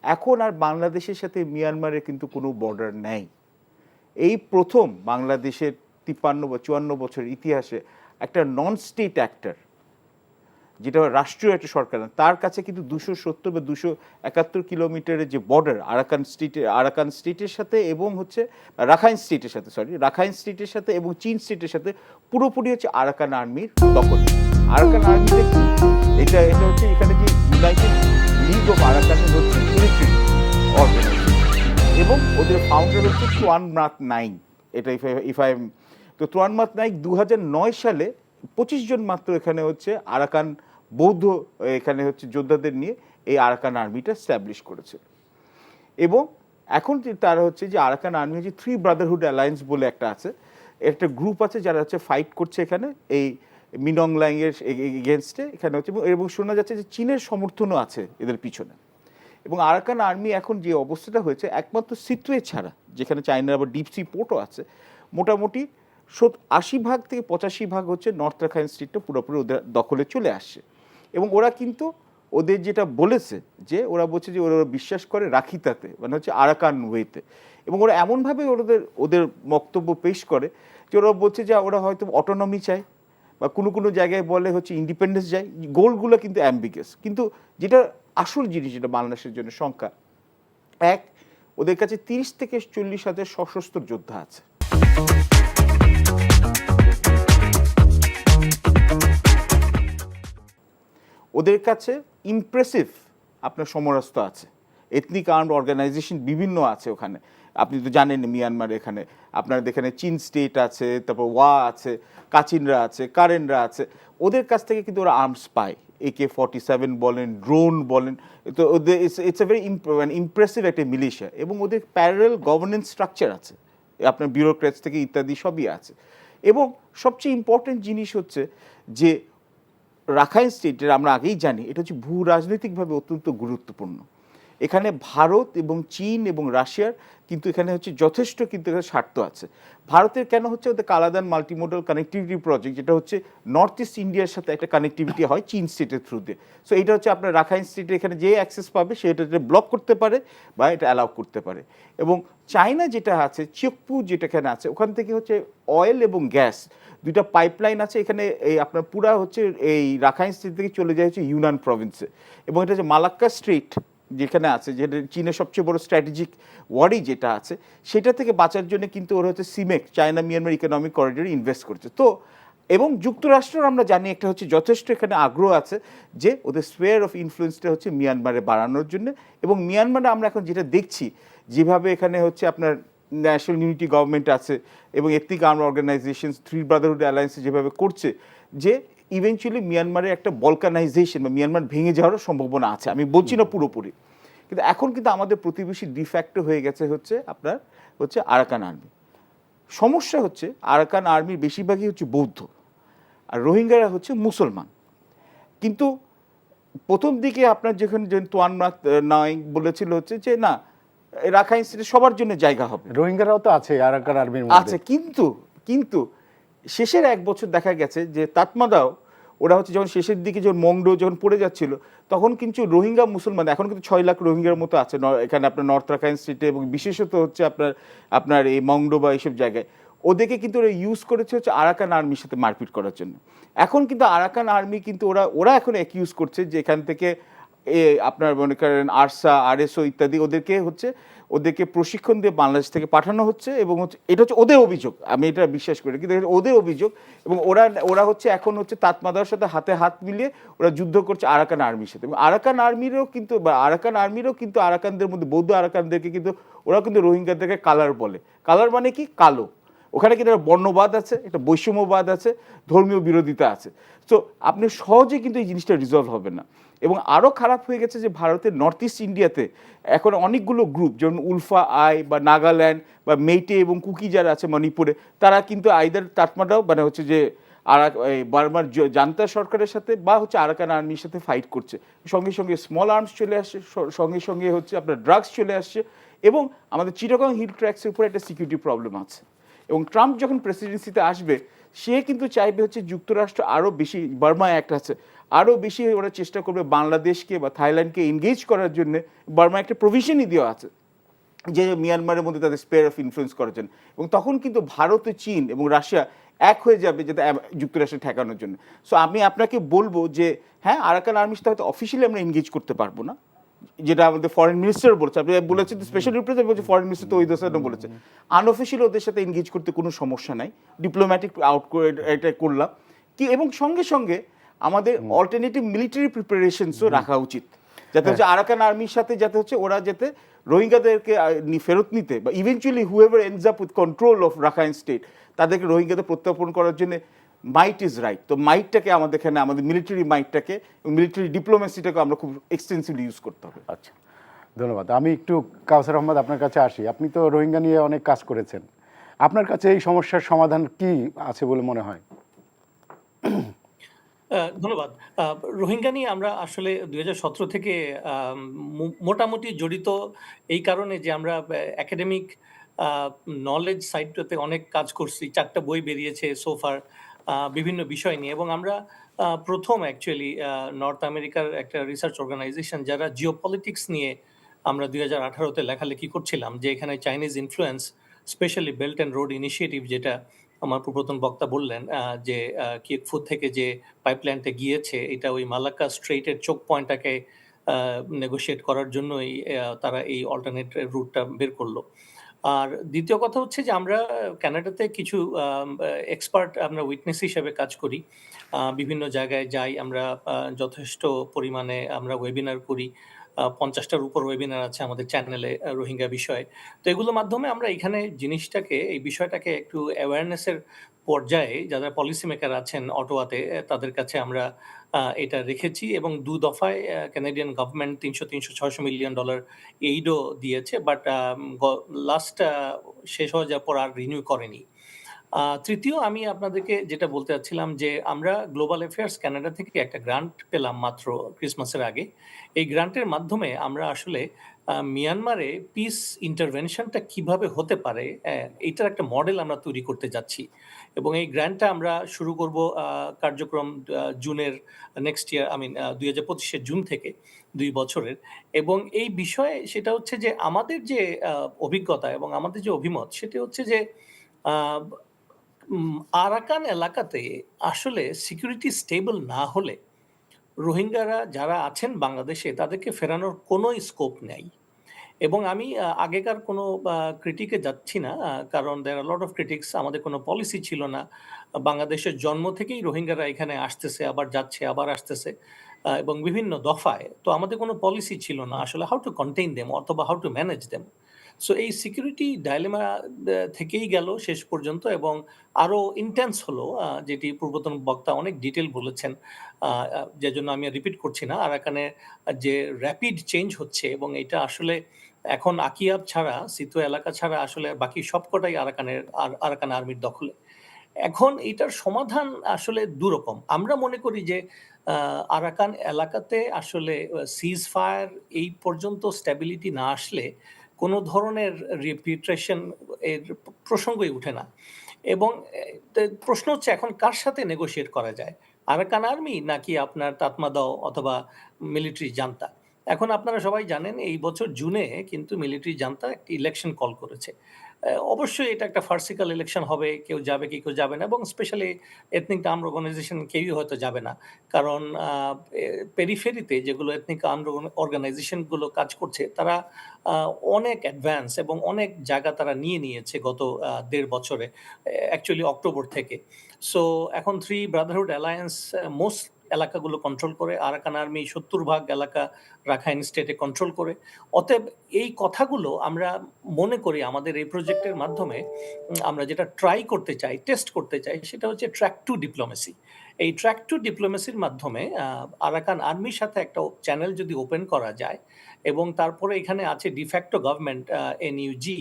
এখন আর বাংলাদেশের সাথে মিয়ানমারের কিন্তু কোনো বর্ডার নেই। এই প্রথম বাংলাদেশের 53 বা 54 বছরের ইতিহাসে একটা নন স্টেট অ্যাক্টর, যেটা রাষ্ট্রীয় একটা সরকার, তার কাছে কিন্তু 270 বা 271 কিলোমিটারের যে বর্ডার আরাকান স্টেটের সাথে এবং হচ্ছে রাখাইন স্টেটের সাথে এবং চীন স্টেটের সাথে পুরোপুরি হচ্ছে আরাকান আর্মির দখলে। আরাকান আর্মিতে কি এটা হচ্ছে এখানে যে ইউনাইটেড লিগ অফ আরাকানের হচ্ছে মিলিটারি অর্গানাইজেশন, এবং ওদের ফাউন্ডার হচ্ছে তুয়ান মাত নাইং। এটা তো তুয়ান মাত নাইং 2009 সালে 25 জন মাত্র এখানে হচ্ছে আরাকান বৌদ্ধ এখানে হচ্ছে যোদ্ধাদের নিয়ে এই আরাকান আর্মিটা স্ট্যাবলিশ করেছে। এবং এখন তারা হচ্ছে যে আরাকান আর্মি হচ্ছে 3 ব্রাদারহুড অ্যালায়েন্স বলে একটা আছে, একটা গ্রুপ আছে যারা হচ্ছে ফাইট করছে এখানে এই মিনং লাইং এর এগেনস্টে এখানে হচ্ছে, এবং শোনা যাচ্ছে যে চীনের সমর্থনও আছে এদের পিছনে। এবং আরাকান আর্মি এখন যে অবস্থাটা হয়েছে, একমাত্র সিটওয়ে ছাড়া, যেখানে চায়নার আবার ডিপ সি পোর্টও আছে, মোটামুটি 80% থেকে 85% হচ্ছে নর্থ রাখাইন স্টেটটা পুরোপুরি ওদের দখলে চলে আসছে। এবং ওরা কিন্তু ওদের যেটা বলেছে যে ওরা বলছে যে ওরা বিশ্বাস করে রাখিতাতে, মানে হচ্ছে আরাকান ওয়েতে, এবং ওরা এমনভাবে ওদের বক্তব্য পেশ করে যে ওরা বলছে যে ওরা হয়তো অটোনমি চায় বা কোনো জায়গায় বলে হচ্ছে ইন্ডিপেন্ডেন্স চাই। গোলগুলো কিন্তু অ্যাম্বিগাস, কিন্তু যেটা আসল জিনিস, যেটা বাংলাদেশের জন্য সংখ্যা, ওদের কাছে 30 থেকে 40 হাজার সশস্ত্র যোদ্ধা আছে। ওদের কাছে ইমপ্রেসিভ আপনার সমরাস্ত্র আছে, এথনিক আর্মড অর্গানাইজেশন বিভিন্ন আছে ওখানে। আপনি তো জানেন মিয়ানমার, এখানে আপনার এখানে চীন স্টেট আছে, তারপর ওয়া আছে, কাচিনরা আছে, কারেনরা আছে। ওদের কাছ থেকে কিন্তু ওরা আর্মস পায়, AK-47 বলেন, ড্রোন বলেন। তো ওদের ইটস এ ভেরি ইমপ্রেসিভ একটা মিলিশিয়া, এবং ওদের প্যারালেল গভর্নেন্স স্ট্রাকচার আছে, আপনার বিউরোক্রেটস থেকে ইত্যাদি সবই আছে। এবং সবচেয়ে ইম্পর্টেন্ট জিনিস হচ্ছে যে রাখাইন স্টেটের, আমরা আগেই জানি, এটা হচ্ছে ভূ রাজনৈতিকভাবে অত্যন্ত গুরুত্বপূর্ণ। এখানে ভারত এবং চীন এবং রাশিয়ার কিন্তু এখানে হচ্ছে যথেষ্ট কিন্তু এখানে স্বার্থ আছে। ভারতের কেন হচ্ছে ওদের কালাদান মাল্টিমোডাল কানেক্টিভিটি প্রজেক্ট, যেটা হচ্ছে নর্থ ইস্ট ইন্ডিয়ার সাথে একটা কানেক্টিভিটি হয় চীন স্টেটের থ্রুতে। সো এটা হচ্ছে আপনার রাখাইন স্টেটে এখানে যে অ্যাক্সেস পাবে সেটা ব্লক করতে পারে বা এটা অ্যালাউ করতে পারে। এবং চায়না যেটা আছে, চিয়োকপু যেটা এখানে আছে, ওখান থেকে হচ্ছে অয়েল এবং গ্যাস দুইটা পাইপলাইন আছে এখানে। এই আপনার পুরা হচ্ছে এই রাখাইন স্টেট থেকে চলে যায় হচ্ছে ইউনান প্রভিন্সে, এবং এটা হচ্ছে মালাক্কা স্ট্রেট যেখানে আছে, যেটা চীনের সবচেয়ে বড় স্ট্র্যাটেজিক ওয়ারি যেটা আছে, সেটা থেকে বাঁচার জন্য কিন্তু ওরা হচ্ছে সিমেক, চায়না মিয়ানমার ইকোনমিক করিডোরে ইনভেস্ট করছে। তো এবং যুক্তরাষ্ট্রের আমরা জানি একটা হচ্ছে যথেষ্ট এখানে আগ্রহ আছে যে ওদের স্পেয়ার অফ ইনফ্লুয়েন্সটা হচ্ছে মিয়ানমারে বাড়ানোর জন্য। এবং মিয়ানমারে আমরা এখন যেটা দেখছি, যেভাবে এখানে হচ্ছে আপনার ন্যাশনাল ইউনিটি গভর্নমেন্ট আছে এবং ethnic arm organisations, 3 brotherhood alliance যেভাবে করছে, যে ইভেনচুয়ালি মিয়ানমারের একটা বলকানাইজেশন বা মিয়ানমার ভেঙে যাওয়ারও সম্ভাবনা আছে। আমি বলছি না পুরোপুরি, কিন্তু এখন কিন্তু আমাদের প্রতিবেশী ডিফ্যাক্টো হয়ে গেছে হচ্ছে আপনার হচ্ছে আরাকান আর্মি। সমস্যা হচ্ছে আরাকান আর্মির বেশিরভাগই হচ্ছে বৌদ্ধ, আর রোহিঙ্গারা হচ্ছে মুসলমান। কিন্তু প্রথম দিকে আপনার যেখানে তুয়ান মাত নাইং বলেছিল হচ্ছে যে না, রাখাইন স্টেটে সবার জন্য জায়গা হবে, রোহিঙ্গারাও তো আছে আরাকান আর্মির মধ্যে আছে। কিন্তু শেষের 1 বছর দেখা গেছে যে তাতমাদাও ওরা হচ্ছে যখন শেষের দিকে যখন মংডো যখন পড়ে যাচ্ছিল, তখন কিন্তু রোহিঙ্গা মুসলমান, এখন কিন্তু 6 লাখ রোহিঙ্গার মতো আছে এখানে আপনার নর্থ রাখাইন স্টেটে, এবং বিশেষত হচ্ছে আপনার এই মংডো বা এইসব জায়গায়। ওদেরকে কিন্তু ওরা ইউজ করেছে হচ্ছে আরাকান আর্মির সাথে মারপিট করার জন্য। এখন কিন্তু আরাকান আর্মি কিন্তু ওরা এখন অ্যাকিউজ করছে যে এখান থেকে আপনার মনে করেন আরসা, আরএসও ইত্যাদি ওদেরকে প্রশিক্ষণ দিয়ে বাংলাদেশ থেকে পাঠানো হচ্ছে, এবং হচ্ছে এটা হচ্ছে ওদের অভিযোগ, আমি এটা বিশ্বাস করি, কিন্তু এটা ওদের অভিযোগ। এবং ওরা হচ্ছে এখন হচ্ছে তাতমাদার সাথে হাতে হাত মিলিয়ে ওরা যুদ্ধ করছে আরাকান আর্মির সাথে। এবং আরাকান আর্মিরও কিন্তু আরাকানদের মধ্যে বৌদ্ধ আরাকানদেরকে কিন্তু ওরা কিন্তু রোহিঙ্গাদেরকে কালার বলে। কালার মানে কি? কালো। ওখানে কিন্তু একটা বর্ণবাদ আছে, একটা বৈষম্যবাদ আছে, ধর্মীয় বিরোধিতা আছে। সো আপনি সহজে কিন্তু এই জিনিসটা রিজলভ হবে না। এবং আরও খারাপ হয়ে গেছে যে ভারতের নর্থ ইস্ট ইন্ডিয়াতে এখন অনেকগুলো গ্রুপ, যেমন উলফা আই বা নাগাল্যান্ড বা মেইটে এবং কুকি যারা আছে মণিপুরে, তারা কিন্তু আইদার তাতমাটাও মানে হচ্ছে যে বার্মার জান্তা সরকারের সাথে বা হচ্ছে আরাকান আর্মির সাথে ফাইট করছে। সঙ্গে সঙ্গে স্মল আর্মস চলে আসছে, সঙ্গে সঙ্গে হচ্ছে আপনার ড্রাগস চলে আসছে, এবং আমাদের চিটাগং হিল ট্র্যাক্সের উপরে একটা সিকিউরিটি প্রবলেম আছে। এবং ট্রাম্প যখন প্রেসিডেন্সিতে আসবে, সে কিন্তু চাইবে হচ্ছে যুক্তরাষ্ট্র আরও বেশি, বার্মা অ্যাক্ট আছে, আরও বেশি ওরা চেষ্টা করবে বাংলাদেশকে বা থাইল্যান্ডকে এনগেজ করার জন্য। বার্মা একটা প্রভিশনই দেওয়া আছে যে মিয়ানমারের মধ্যে তাদের স্পেয়ার অফ ইনফ্লুয়েন্স করার জন্য। এবং তখন কিন্তু ভারত, চীন এবং রাশিয়া এক হয়ে যাবে যাতে যুক্তরাষ্ট্র ঠেকানোর জন্য। সো আমি আপনাকে বলবো যে হ্যাঁ, আরাকান আর্মির সাথে হয়তো অফিসিয়ালি আমরা এনগেজ করতে পারবো না, যেটা আমাদের ফরেন মিনিস্টার বলছে, আপনি বলেছেন স্পেশাল রিপ্রেজেন্টেটিভ বলছে, ফরেন মিনিস্টার তো ওই দেশে বলেছে আনঅফিসিয়াল ওদের সাথে এনগেজ করতে কোনো সমস্যা নাই, ডিপ্লোম্যাটিক আউট করে এটা করলাম কি। এবং সঙ্গে সঙ্গে আমাদের অল্টারনেটিভ মিলিটারি প্রিপারেশনসও রাখা উচিত, যাতে হচ্ছে আরাকান আর্মির সাথে যাতে হচ্ছে ওরা যাতে রোহিঙ্গাদেরকে ফেরত নিতে বা eventually whoever ends up with control of Rakhine state, তাদেরকে রোহিঙ্গাদের প্রত্যার্পণ করার জন্য মাইট ইজ রাইট। তো মাইটটাকে আমাদের এখানে, আমাদের মিলিটারি মাইটটাকে, মিলিটারি ডিপ্লোমেসিটাকে আমরা খুব এক্সটেন্সিভলি ইউজ করতে হবে। আচ্ছা, ধন্যবাদ। আমি একটু কাউসার আহমদ আপনার কাছে আসি। আপনি তো রোহিঙ্গা নিয়ে অনেক কাজ করেছেন, আপনার কাছে এই সমস্যার সমাধান কি আছে বলে মনে হয়? ধন্যবাদ। রোহিঙ্গা নিয়ে আমরা আসলে 2017 থেকে মোটামুটি জড়িত, এই কারণে যে আমরা একাডেমিক নলেজ সাইটটাতে অনেক কাজ করছি। 4টা বই বেরিয়েছে সোফার বিভিন্ন বিষয় নিয়ে। এবং আমরা প্রথম অ্যাকচুয়ালি নর্থ আমেরিকার একটা রিসার্চ অর্গানাইজেশন যারা জিওপলিটিক্স নিয়ে আমরা 2018-তে লেখালেখি করছিলাম, যে এখানে Chinese influence, specially belt and road initiative, যেটা আমার পূর্বতন বক্তা বললেন, যে কিয়েকফু থেকে যে পাইপলাইনটা গিয়েছে, এটা ওই মালাক্কা স্ট্রেইটের চোক পয়েন্টটাকে নেগোশিয়েট করার জন্যই তারা এই অল্টারনেট রুটটা বের করলো। আর দ্বিতীয় কথা হচ্ছে যে আমরা কানাডাতে কিছু এক্সপার্ট, আমরা উইটনেস হিসেবে কাজ করি, বিভিন্ন জায়গায় যাই আমরা, যথেষ্ট পরিমাণে আমরা ওয়েবিনার করি, 50টার উপর ওয়েবিনার আছে আমাদের চ্যানেলে রোহিঙ্গা বিষয়ে। তো এগুলোর মাধ্যমে আমরা এখানে এই বিষয়টাকে একটু অ্যাওয়ারনেসের পর্যায়ে যারা পলিসি মেকার আছেন অটোয়াতে, তাদের কাছে আমরা এটা রেখেছি। এবং 2 দফায় কানাডিয়ান গভর্নমেন্ট $300-600 মিলিয়ন এইডও দিয়েছে, বাট লাস্ট শেষ হয়ে যাওয়ার পর আর রিনিউ করেনি। তৃতীয়, আমি আপনাদেরকে যেটা বলতে চাচ্ছিলাম যে আমরা গ্লোবাল অ্যাফেয়ার্স কানাডা থেকে একটা গ্রান্ট পেলাম মাত্র ক্রিসমাসের আগে। এই গ্রান্টের মাধ্যমে আমরা আসলে মিয়ানমারে পিস ইন্টারভেনশনটা কিভাবে হতে পারে, এইটার একটা মডেল আমরা তৈরি করতে যাচ্ছি। এবং এই গ্রান্টটা আমরা শুরু করব কার্যক্রম জুনের নেক্সট ইয়ার, 2025-এর জুন থেকে, 2 বছরের। এবং এই বিষয়ে সেটা হচ্ছে যে আমাদের যে অভিজ্ঞতা এবং আমাদের যে অভিমত, সেটা হচ্ছে যে আরাকান এলাকাতে আসলে সিকিউরিটি স্টেবল না হলে রোহিঙ্গারা যারা আছেন বাংলাদেশে, তাদেরকে ফেরানোর কোনো স্কোপ নেই। এবং আমি আগেকার কোনো ক্রিটিকে যাচ্ছি না, কারণ দেয়ার আর লট অফ ক্রিটিক্স। আমাদের কোনো পলিসি ছিল না। বাংলাদেশের জন্ম থেকেই রোহিঙ্গারা এখানে আসতেছে, আবার যাচ্ছে, আবার আসতেছে, এবং বিভিন্ন দফায়। তো আমাদের কোনো পলিসি ছিল না আসলে হাউ টু কন্টেইন দেম অথবা how to manage them. So এই সিকিউরিটি ডাইলেমা থেকেই গেল শেষ পর্যন্ত, এবং আরও ইন্টেন্স হলো, যেটি পূর্বতন বক্তা অনেক ডিটেল বলেছেন, যে জন্য আমি রিপিট করছি না। আরাকানে যে র্যাপিড চেঞ্জ হচ্ছে, এবং এটা আসলে এখন আকিয়াব ছাড়া, সিতো এলাকা ছাড়া আসলে বাকি সবকটাই আরাকান আর্মির দখলে। এখন এটার সমাধান আসলে দুরকম। আমরা মনে করি যে আরাকান এলাকাতে আসলে সিজ ফায়ার এই পর্যন্ত স্ট্যাবিলিটি না আসলে কোনো ধরনের রিপিট্রেশন এর প্রসঙ্গই উঠে না। এবং প্রশ্ন হচ্ছে এখন কার সাথে নেগোশিয়েট করা যায়। আরাকান আর্মি নাকি আপনার তাতমাদাও অথবা মিলিটারি জান্তা। এখন আপনারা সবাই জানেন এই বছর জুনে কিন্তু মিলিটারি জান্তা একটি ইলেকশন কল করেছে। অবশ্যই এটা একটা ফার্সিক্যাল ইলেকশন হবে, কেউ যাবে কি কেউ যাবে না, এবং স্পেশালি এথনিক আর্মড অর্গানাইজেশন কেউই হয়তো যাবে না। কারণ পেরিফেরিতে যেগুলো এথনিক আর্মড অর্গানাইজেশনগুলো কাজ করছে তারা অনেক অ্যাডভান্স এবং অনেক জায়গা তারা নিয়ে নিয়েছে গত ১.৫ বছরে, অ্যাকচুয়ালি অক্টোবর থেকে। সো এখন থ্রি ব্রাদারহুড অ্যালায়েন্স মোস্ট এলাকাগুলো কন্ট্রোল করে, আরাকান আর্মি ৭০% এলাকা রাখাইন স্টেটে কন্ট্রোল করে। অতএব এই কথাগুলো আমরা মনে করি আমাদের এই প্রজেক্টের মাধ্যমে আমরা যেটা ট্রাই করতে চাই, টেস্ট করতে চাই, সেটা হচ্ছে ট্র্যাক টু ডিপ্লোমেসি। এই ট্র্যাক টু ডিপ্লোমেসির মাধ্যমে আরাকান আর্মির সাথে একটা চ্যানেল যদি ওপেন করা যায়, এবং তারপরে এখানে আছে de facto government NUG,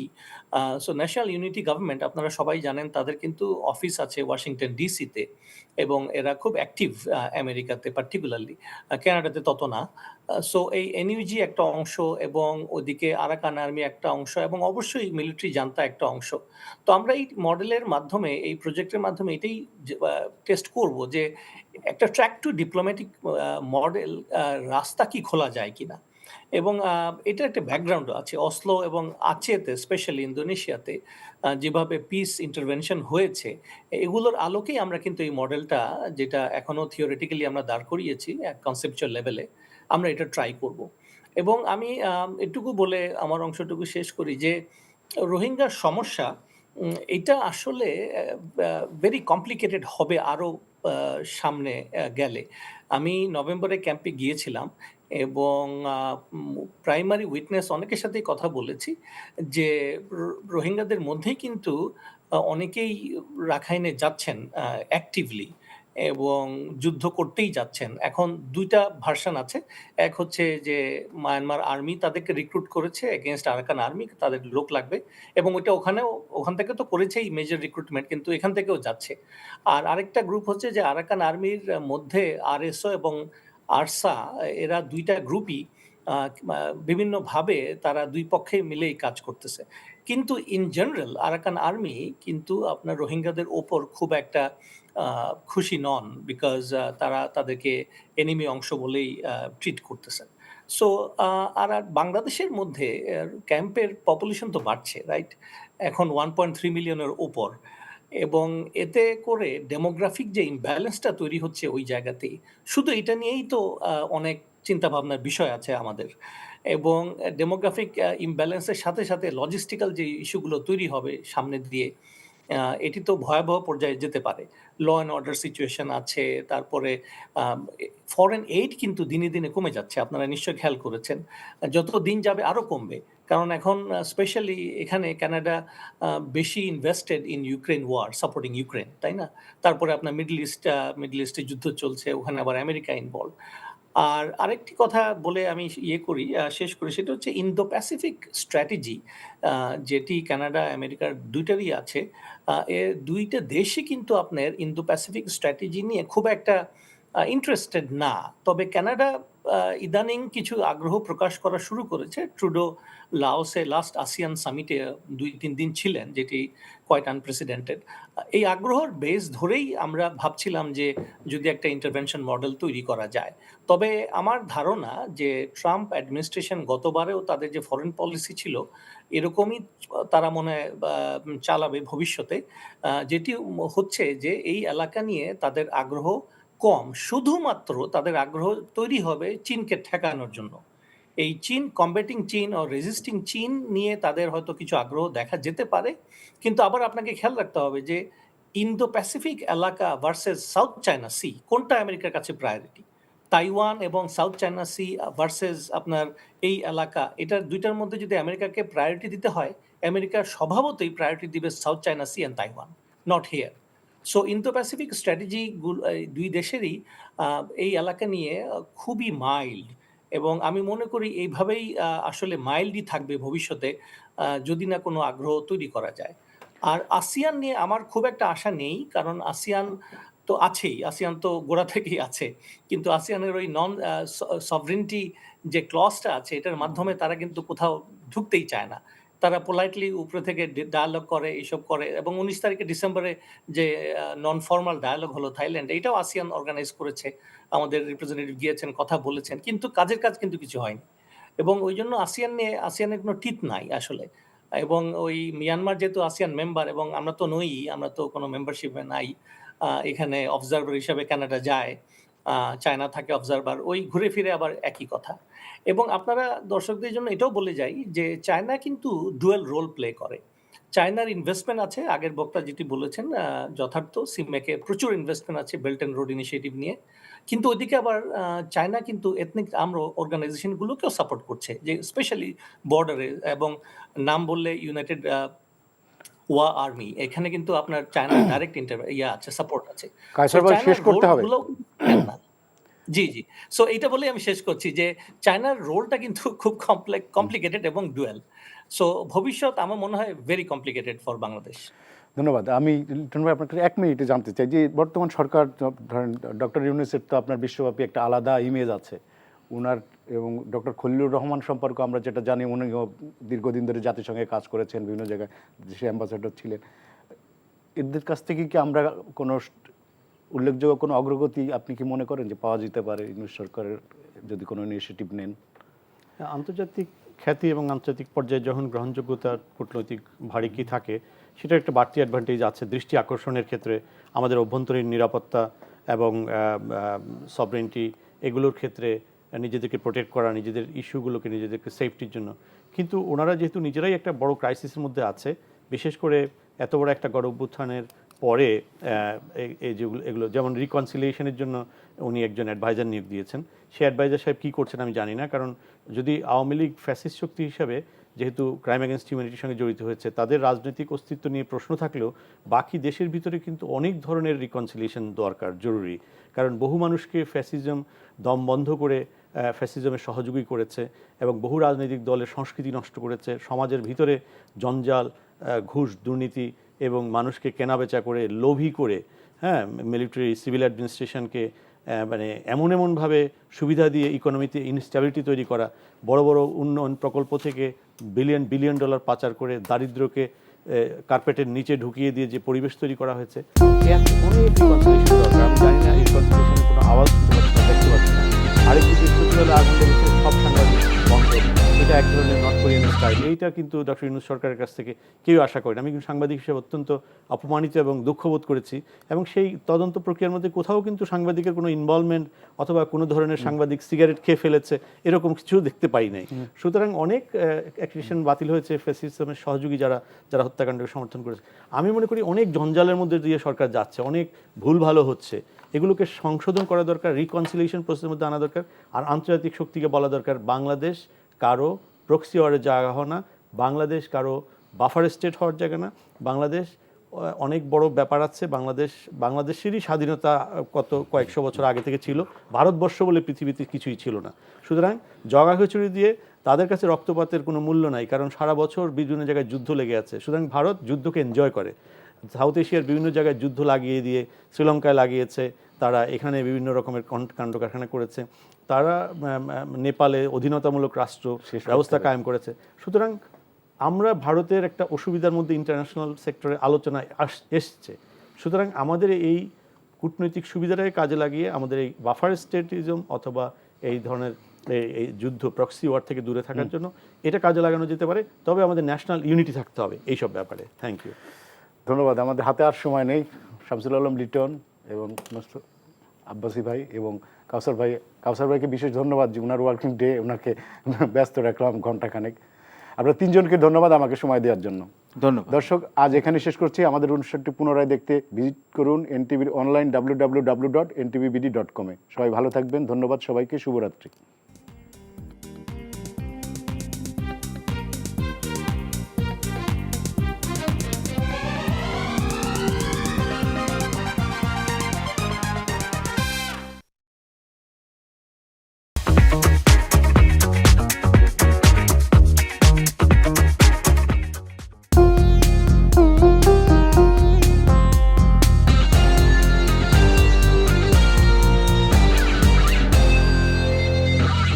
so national unity government, আপনারা সবাই জানেন তাদের কিন্তু অফিস আছে ওয়াশিংটন ডিসিতে, এবং এরা খুব অ্যাক্টিভ আমেরিকাতে, পার্টিকুলারলি কানাডাতে তত না। সো এই এনইউজি একটা অংশ, এবং ওদিকে আরাকান আর্মি একটা অংশ, এবং অবশ্যই মিলিটারি জান্তা একটা অংশ। তো আমরা এই মডেলের মাধ্যমে, এই প্রজেক্টের মাধ্যমে এটাই টেস্ট করব যে একটা ট্র্যাক টু ডিপ্লোম্যাটিক মডেল, রাস্তা কি খোলা যায় কিনা। এবং এটার একটা ব্যাকগ্রাউন্ডও আছে। অসলো এবং আচেতে, স্পেশালি ইন্দোনেশিয়াতে যেভাবে পিস ইন্টারভেনশন হয়েছে, এগুলোর আলোকেই আমরা কিন্তু এই মডেলটা, যেটা এখনো থিওরিটিক্যালি আমরা দাঁড় করিয়েছি কনসেপচুয়াল লেভেলে, আমরা এটা ট্রাই করব। এবং আমি এটুকু বলে আমার অংশটুকু শেষ করি যে রোহিঙ্গার সমস্যা, এটা আসলে ভেরি কমপ্লিকেটেড হবে আরও সামনে গেলে। আমি নভেম্বরে ক্যাম্পে গিয়েছিলাম, এবং প্রাইমারি উইটনেস অনেকের সাথেই কথা বলেছি যে রোহিঙ্গাদের মধ্যেই কিন্তু অনেকেই রাখাইনে যাচ্ছেন অ্যাক্টিভলি, এবং যুদ্ধ করতেই যাচ্ছেন। এখন ২টা ভার্সন আছে। এক হচ্ছে যে মায়ানমার আর্মি তাদেরকে রিক্রুট করেছে এগেইনস্ট আরাকান আর্মি, তাদের লোক লাগবে, এবং ওইটা ওখান থেকে তো করেছেই মেজর রিক্রুটমেন্ট, কিন্তু এখান থেকেও যাচ্ছে। আর আরেকটা গ্রুপ হচ্ছে যে আরাকান আর্মির মধ্যে আরএসও এবং আরসা, এরা ২টা গ্রুপই বিভিন্নভাবে তারা ২ পক্ষে মিলেই কাজ করতেছে। কিন্তু ইন জেনারেল আরাকান আর্মি কিন্তু আপনার রোহিঙ্গাদের ওপর খুব একটা খুশি নন, বিকজ তারা তাদেরকে এনিমি অংশ বলেই ট্রিট করতেছেন। সো আর বাংলাদেশের মধ্যে ক্যাম্পের পপুলেশন তো বাড়ছে, রাইট? এখন 1.3 মিলিয়নের ওপর, এবং এতে করে ডেমোগ্রাফিক যে ইমব্যালেন্সটা তৈরি হচ্ছে ওই জায়গাতেই, শুধু এটা নিয়েই তো অনেক চিন্তাভাবনার বিষয় আছে আমাদের। এবং ডেমোগ্রাফিক ইমব্যালেন্সের সাথে সাথে লজিস্টিক্যাল যে ইস্যুগুলো তৈরি হবে সামনে দিয়ে, এটি তো ভয়াবহ পর্যায়ে যেতে পারে। ল অ্যান্ড অর্ডার সিচুয়েশন আছে, তারপরে ফরেন এইড কিন্তু দিনে দিনে কমে যাচ্ছে, আপনারা নিশ্চয়ই খেয়াল করেছেন। যত দিন যাবে আরও কমবে, কারণ এখন স্পেশালি এখানে কানাডা বেশি invested in Ukraine war, supporting Ukraine, তাই না? তারপরে আপনার মিডল ইস্টে যুদ্ধ চলছে, ওখানে আবার আমেরিকা ইনভলভ। আর আরেকটি কথা বলে আমি শেষ করি, সেটা হচ্ছে ইন্দো প্যাসিফিক স্ট্র্যাটেজি, যেটি কানাডা আমেরিকার দুইটারই আছে। এর ২টা দেশই কিন্তু আপনার ইন্দো প্যাসিফিক স্ট্র্যাটেজি নিয়ে খুব একটা ইন্টারেস্টেড না। তবে কানাডা ইদানিং কিছু আগ্রহ প্রকাশ করা শুরু করেছে। ট্রুডো লাওসে লাস্ট আসিয়ান সামিটে ২-৩ দিন ছিলেন, যেটি কোয়াইট আনপ্রেসিডেন্টেড। এই আগ্রহের বেস ধরেই আমরা ভাবছিলাম যে যদি একটা ইন্টারভেনশন মডেল তৈরি করা যায়। তবে আমার ধারণা যে ট্রাম্প অ্যাডমিনিস্ট্রেশন গতবারেও তাদের যে ফরেন পলিসি ছিল, এরকমই তারা মনে হয় চালাবে ভবিষ্যতে, যেটি হচ্ছে যে এই এলাকা নিয়ে তাদের আগ্রহ কম, শুধুমাত্র তাদের আগ্রহ তৈরি হবে চীনকে ঠেকানোর জন্য। এই চীন, কমব্যাটিং চীন ও রেজিস্টিং চীন নিয়ে তাদের হয়তো কিছু আগ্রহ দেখা যেতে পারে, কিন্তু আবার আপনাকে খেয়াল রাখতে হবে যে ইন্দো প্যাসিফিক এলাকা ভার্সেস সাউথ চায়না সি, কোনটা আমেরিকার কাছে প্রায়োরিটি? তাইওয়ান এবং সাউথ চায়না সি ভার্সেস আপনার এই এলাকা, এটার দুইটার মধ্যে যদি আমেরিকাকে প্রায়োরিটি দিতে হয়, আমেরিকার স্বভাবতই প্রায়োরিটি দিবে South China Sea and Taiwan, not here. So Indo Pacific স্ট্র্যাটেজিগুলো ২ দেশেরই এই এলাকা নিয়ে খুবই মাইল্ড, এবং আমি মনে করি এইভাবেই আসলে মাইল্ডই থাকবে ভবিষ্যতে, যদি না কোনো আগ্রহ তৈরি করা যায়। আর আসিয়ান নিয়ে আমার খুব একটা আশা নেই, কারণ আসিয়ান তো আছেই, আসিয়ান তো গোড়া থেকেই আছে, কিন্তু আসিয়ানের ওই নন সভরেন্টি যে ক্লজটা আছে, এটার মাধ্যমে তারা কিন্তু কোথাও ঢুকতেই চায় না। তারা পোলাইটলি উপরে থেকে ডায়ালগ করে, এইসব করে, এবং 19 তারিখে ডিসেম্বরে যে নন ফর্মাল ডায়ালগ হলো থাইল্যান্ডে, এটাও আসিয়ান অর্গানাইজ করেছে। আমাদের রিপ্রেজেন্টেটিভ গিয়েছেন, কথা বলেছেন, কিন্তু কাজের কাজ কিন্তু কিছু হয়নি। এবং ওই জন্য আসিয়ানের কোনো ঠিক নাই আসলে। এবং ওই মিয়ানমার যেহেতু আসিয়ান মেম্বার, এবং আমরা তো নই, আমরা তো কোনো মেম্বারশিপে নাই, এখানে অবজারভার হিসাবে কানাডা যায়, চায়না থাকে অবজারভার, ওই ঘুরে ফিরে আবার একই কথা। এবং আপনারা দর্শকদের জন্য এটাও বলে যাই যে চায়না কিন্তু ডুয়েল রোল প্লে করে। চায়নার ইনভেস্টমেন্ট আছে, আগের বক্তা যেটি বলেছেন যথার্থ, সিমেকে প্রচুর ইনভেস্টমেন্ট আছে বেল্ট অ্যান্ড রোড ইনিশিয়েটিভ নিয়ে। কিন্তু ওইদিকে আবার চায়না কিন্তু এথনিক আর্মড অর্গানাইজেশনগুলোকেও সাপোর্ট করছে, যে স্পেশালি বর্ডারে, এবং নাম বললে ইউনাইটেড ওয়া আর্মি, এখানে কিন্তু আপনার চায়নার ডাইরেক্ট আছে, সাপোর্ট আছে। কায়সার ভাই, শেষ করতে হবে। জি, জি। সো এইটা বলেই আমি শেষ করছি যে চায়নার রোলটা কিন্তু খুব কমপ্লিকেটেড এবং ডুয়াল। সো ভবিষ্যৎ আমার মনে হয় ভেরি কমপ্লিকেটেড ফর বাংলাদেশ। ধন্যবাদ। আমি লিটন ভাই আপনাকে 1 মিনিটে জানতে চাই যে বর্তমান সরকার, ধরেন ডক্টর ইউনূসের তো আপনার বিশ্বব্যাপী একটা আলাদা ইমেজ আছে উনার, এবং ডক্টর খলিলুর রহমান সম্পর্কে আমরা যেটা জানি, উনি দীর্ঘদিন ধরে জাতিসংঘে কাজ করেছেন, বিভিন্ন জায়গায় দেশে অ্যাম্বাসেডর ছিলেন। এদের কাছ থেকে কি আমরা কোনো উল্লেখযোগ্য কোনো অগ্রগতি আপনি কি মনে করেন যে পাওয়া যেতে পারে ইউনূস সরকারের যদি কোনো ইনিশিয়েটিভ নেন? আন্তর্জাতিক খ্যাতি এবং আন্তর্জাতিক পর্যায়ে যখন গ্রহণযোগ্যতার কূটনৈতিক ভারী কি থাকে, সেটা একটা বাড়তি অ্যাডভান্টেজ আছে দৃষ্টি আকর্ষণের ক্ষেত্রে, আমাদের অভ্যন্তরীণ নিরাপত্তা এবং সভরেন্টি এগুলোর ক্ষেত্রে নিজেদেরকে প্রোটেক্ট করা, নিজেদের ইস্যুগুলোকে নিজেদেরকে সেফটির জন্য। কিন্তু ওনারা যেহেতু নিজেরাই একটা বড় ক্রাইসিসের মধ্যে আছে, বিশেষ করে এত বড় একটা গণ অভ্যুত্থানের পরে এগুলো যেমন রিকনসিলিয়েশনের জন্য উনি একজন অ্যাডভাইজার নিয়োগ দিয়েছেন। সেই অ্যাডভাইজার সাহেব কী করছেন আমি জানি না, কারণ যদি আওয়ামী লীগ ফ্যাসিস্ট শক্তি হিসাবে যেহেতু ক্রাইম এগেনস্ট হিউম্যানিটির সঙ্গে জড়িত হয়েছে, তাদের রাজনৈতিক অস্তিত্ব নিয়ে প্রশ্ন থাকলেও বাকি দেশের ভিতরে কিন্তু অনেক ধরনের রিকনসিলিয়েশন দরকার, জরুরি। কারণ বহু মানুষকে ফ্যাসিজম দম বন্ধ করে ফ্যাসিজমের সহযোগী করেছে, এবং বহু রাজনৈতিক দলের সংস্কৃতি নষ্ট করেছে, সমাজের ভিতরে জঞ্জাল, ঘুষ, দুর্নীতি এবং মানুষকে কেনাবেচা করে, লোভী করে, মিলিটারি সিভিল অ্যাডমিনিস্ট্রেশনকে মানে এমনভাবে সুবিধা দিয়ে ইকোনমিতে ইনস্টেবিলিটি তৈরি করা, বড় বড় উন্নয়ন প্রকল্প থেকে বিলিয়ন ডলার পাচার করে দারিদ্র্যকে কার্পেটের নিচে ঢুকিয়ে দিয়ে যে পরিবেশ তৈরি করা হয়েছে, অনেক রিকনসিলিয়েশন দরকার। আমি জানি না এই রিকনসিলিয়েশনের কোনো আওয়াজ দেখতে পাচ্ছি না। আরেকটি দেশ হলে আগুন লেগেছে, সব সাংবাদিক বন্ধ, এটা এক ধরনের নর্থ কোরিয়ান স্টাইল। এইটা কিন্তু ডক্টর ইউনূস সরকারের কাছ থেকে কেউ আশা করেন। আমি কিন্তু সাংবাদিক হিসেবে অত্যন্ত অপমানিত এবং দুঃখবোধ করেছি, এবং সেই তদন্ত প্রক্রিয়ার মধ্যে কোথাও কিন্তু সাংবাদিকের কোনো ইনভলভমেন্ট অথবা কোনো ধরনের সাংবাদিক সিগারেট খেয়ে ফেলেছে এরকম কিছু দেখতে পাই নাই। সুতরাং অনেক অ্যাক্রিডিটেশন বাতিল হয়েছে ফ্যাসিজমের সহযোগী যারা হত্যাকাণ্ডকে সমর্থন করেছে। আমি মনে করি অনেক জঞ্জালের মধ্যে দিয়ে সরকার যাচ্ছে, অনেক ভুল ভালো হচ্ছে, এগুলোকে সংশোধন করা দরকার, রিকনসিলিয়েশন প্রসেসের মধ্যে আনা দরকার। আর আন্তর্জাতিক শক্তিকে বলা দরকার বাংলাদেশ কারো প্রক্সি ওয়ারের জায়গা হয় না, বাংলাদেশ কারো বাফার স্টেট হওয়ার জায়গা না, বাংলাদেশ অনেক বড় ব্যাপার আছে। বাংলাদেশেরই স্বাধীনতা কয়েকশো বছর আগে থেকে ছিল, ভারতবর্ষ বলে পৃথিবীতে কিছুই ছিল না। সুতরাং জগা খিচুড়ি দিয়ে তাদের কাছে রক্তপাতের কোনো মূল্য নাই, কারণ সারা বছর বিভিন্ন জায়গায় যুদ্ধ লেগে আছে। সুতরাং ভারত যুদ্ধকে এনজয় করে, সাউথ এশিয়ার বিভিন্ন জায়গায় যুদ্ধ লাগিয়ে দিয়ে শ্রীলঙ্কায় লাগিয়েছে, তারা এখানে বিভিন্ন রকমের কাণ্ড কারখানা করেছে, তারা নেপালে অধীনতামূলক রাষ্ট্র ব্যবস্থা কায়েম করেছে। সুতরাং আমরা ভারতের একটা অসুবিধার মধ্যে ইন্টারন্যাশনাল সেক্টরে আলোচনায় এসছে। সুতরাং আমাদের এই কূটনৈতিক সুবিধাটাকে কাজে লাগিয়ে আমাদের এই বাফার স্টেটিজম অথবা এই ধরনের এই যুদ্ধ প্রক্সি ওয়ার থেকে দূরে থাকার জন্য এটা কাজে লাগানো যেতে পারে। তবে আমাদের ন্যাশনাল ইউনিটি থাকতে হবে এইসব ব্যাপারে। থ্যাংক ইউ, ধন্যবাদ। আমাদের হাতে আর সময় নেই। শামসুল আলম লিটন এবং আব্বাসী ভাই এবং কাউসার ভাইকে বিশেষ ধন্যবাদ যে ওনার ওয়ার্কিং ডে, ওনাকে ব্যস্ত রাখলাম ঘণ্টাখানেক। আপনারা তিনজনকে ধন্যবাদ আমাকে সময় দেওয়ার জন্য। ধন্যবাদ। দর্শক, আজ এখানে শেষ করছি। আমাদের অনুষ্ঠানটি পুনরায় দেখতে ভিজিট করুন এনটিভির অনলাইন www.ntvbd.com-এ। সবাই ভালো থাকবেন। ধন্যবাদ সবাইকে। শুভরাত্রি।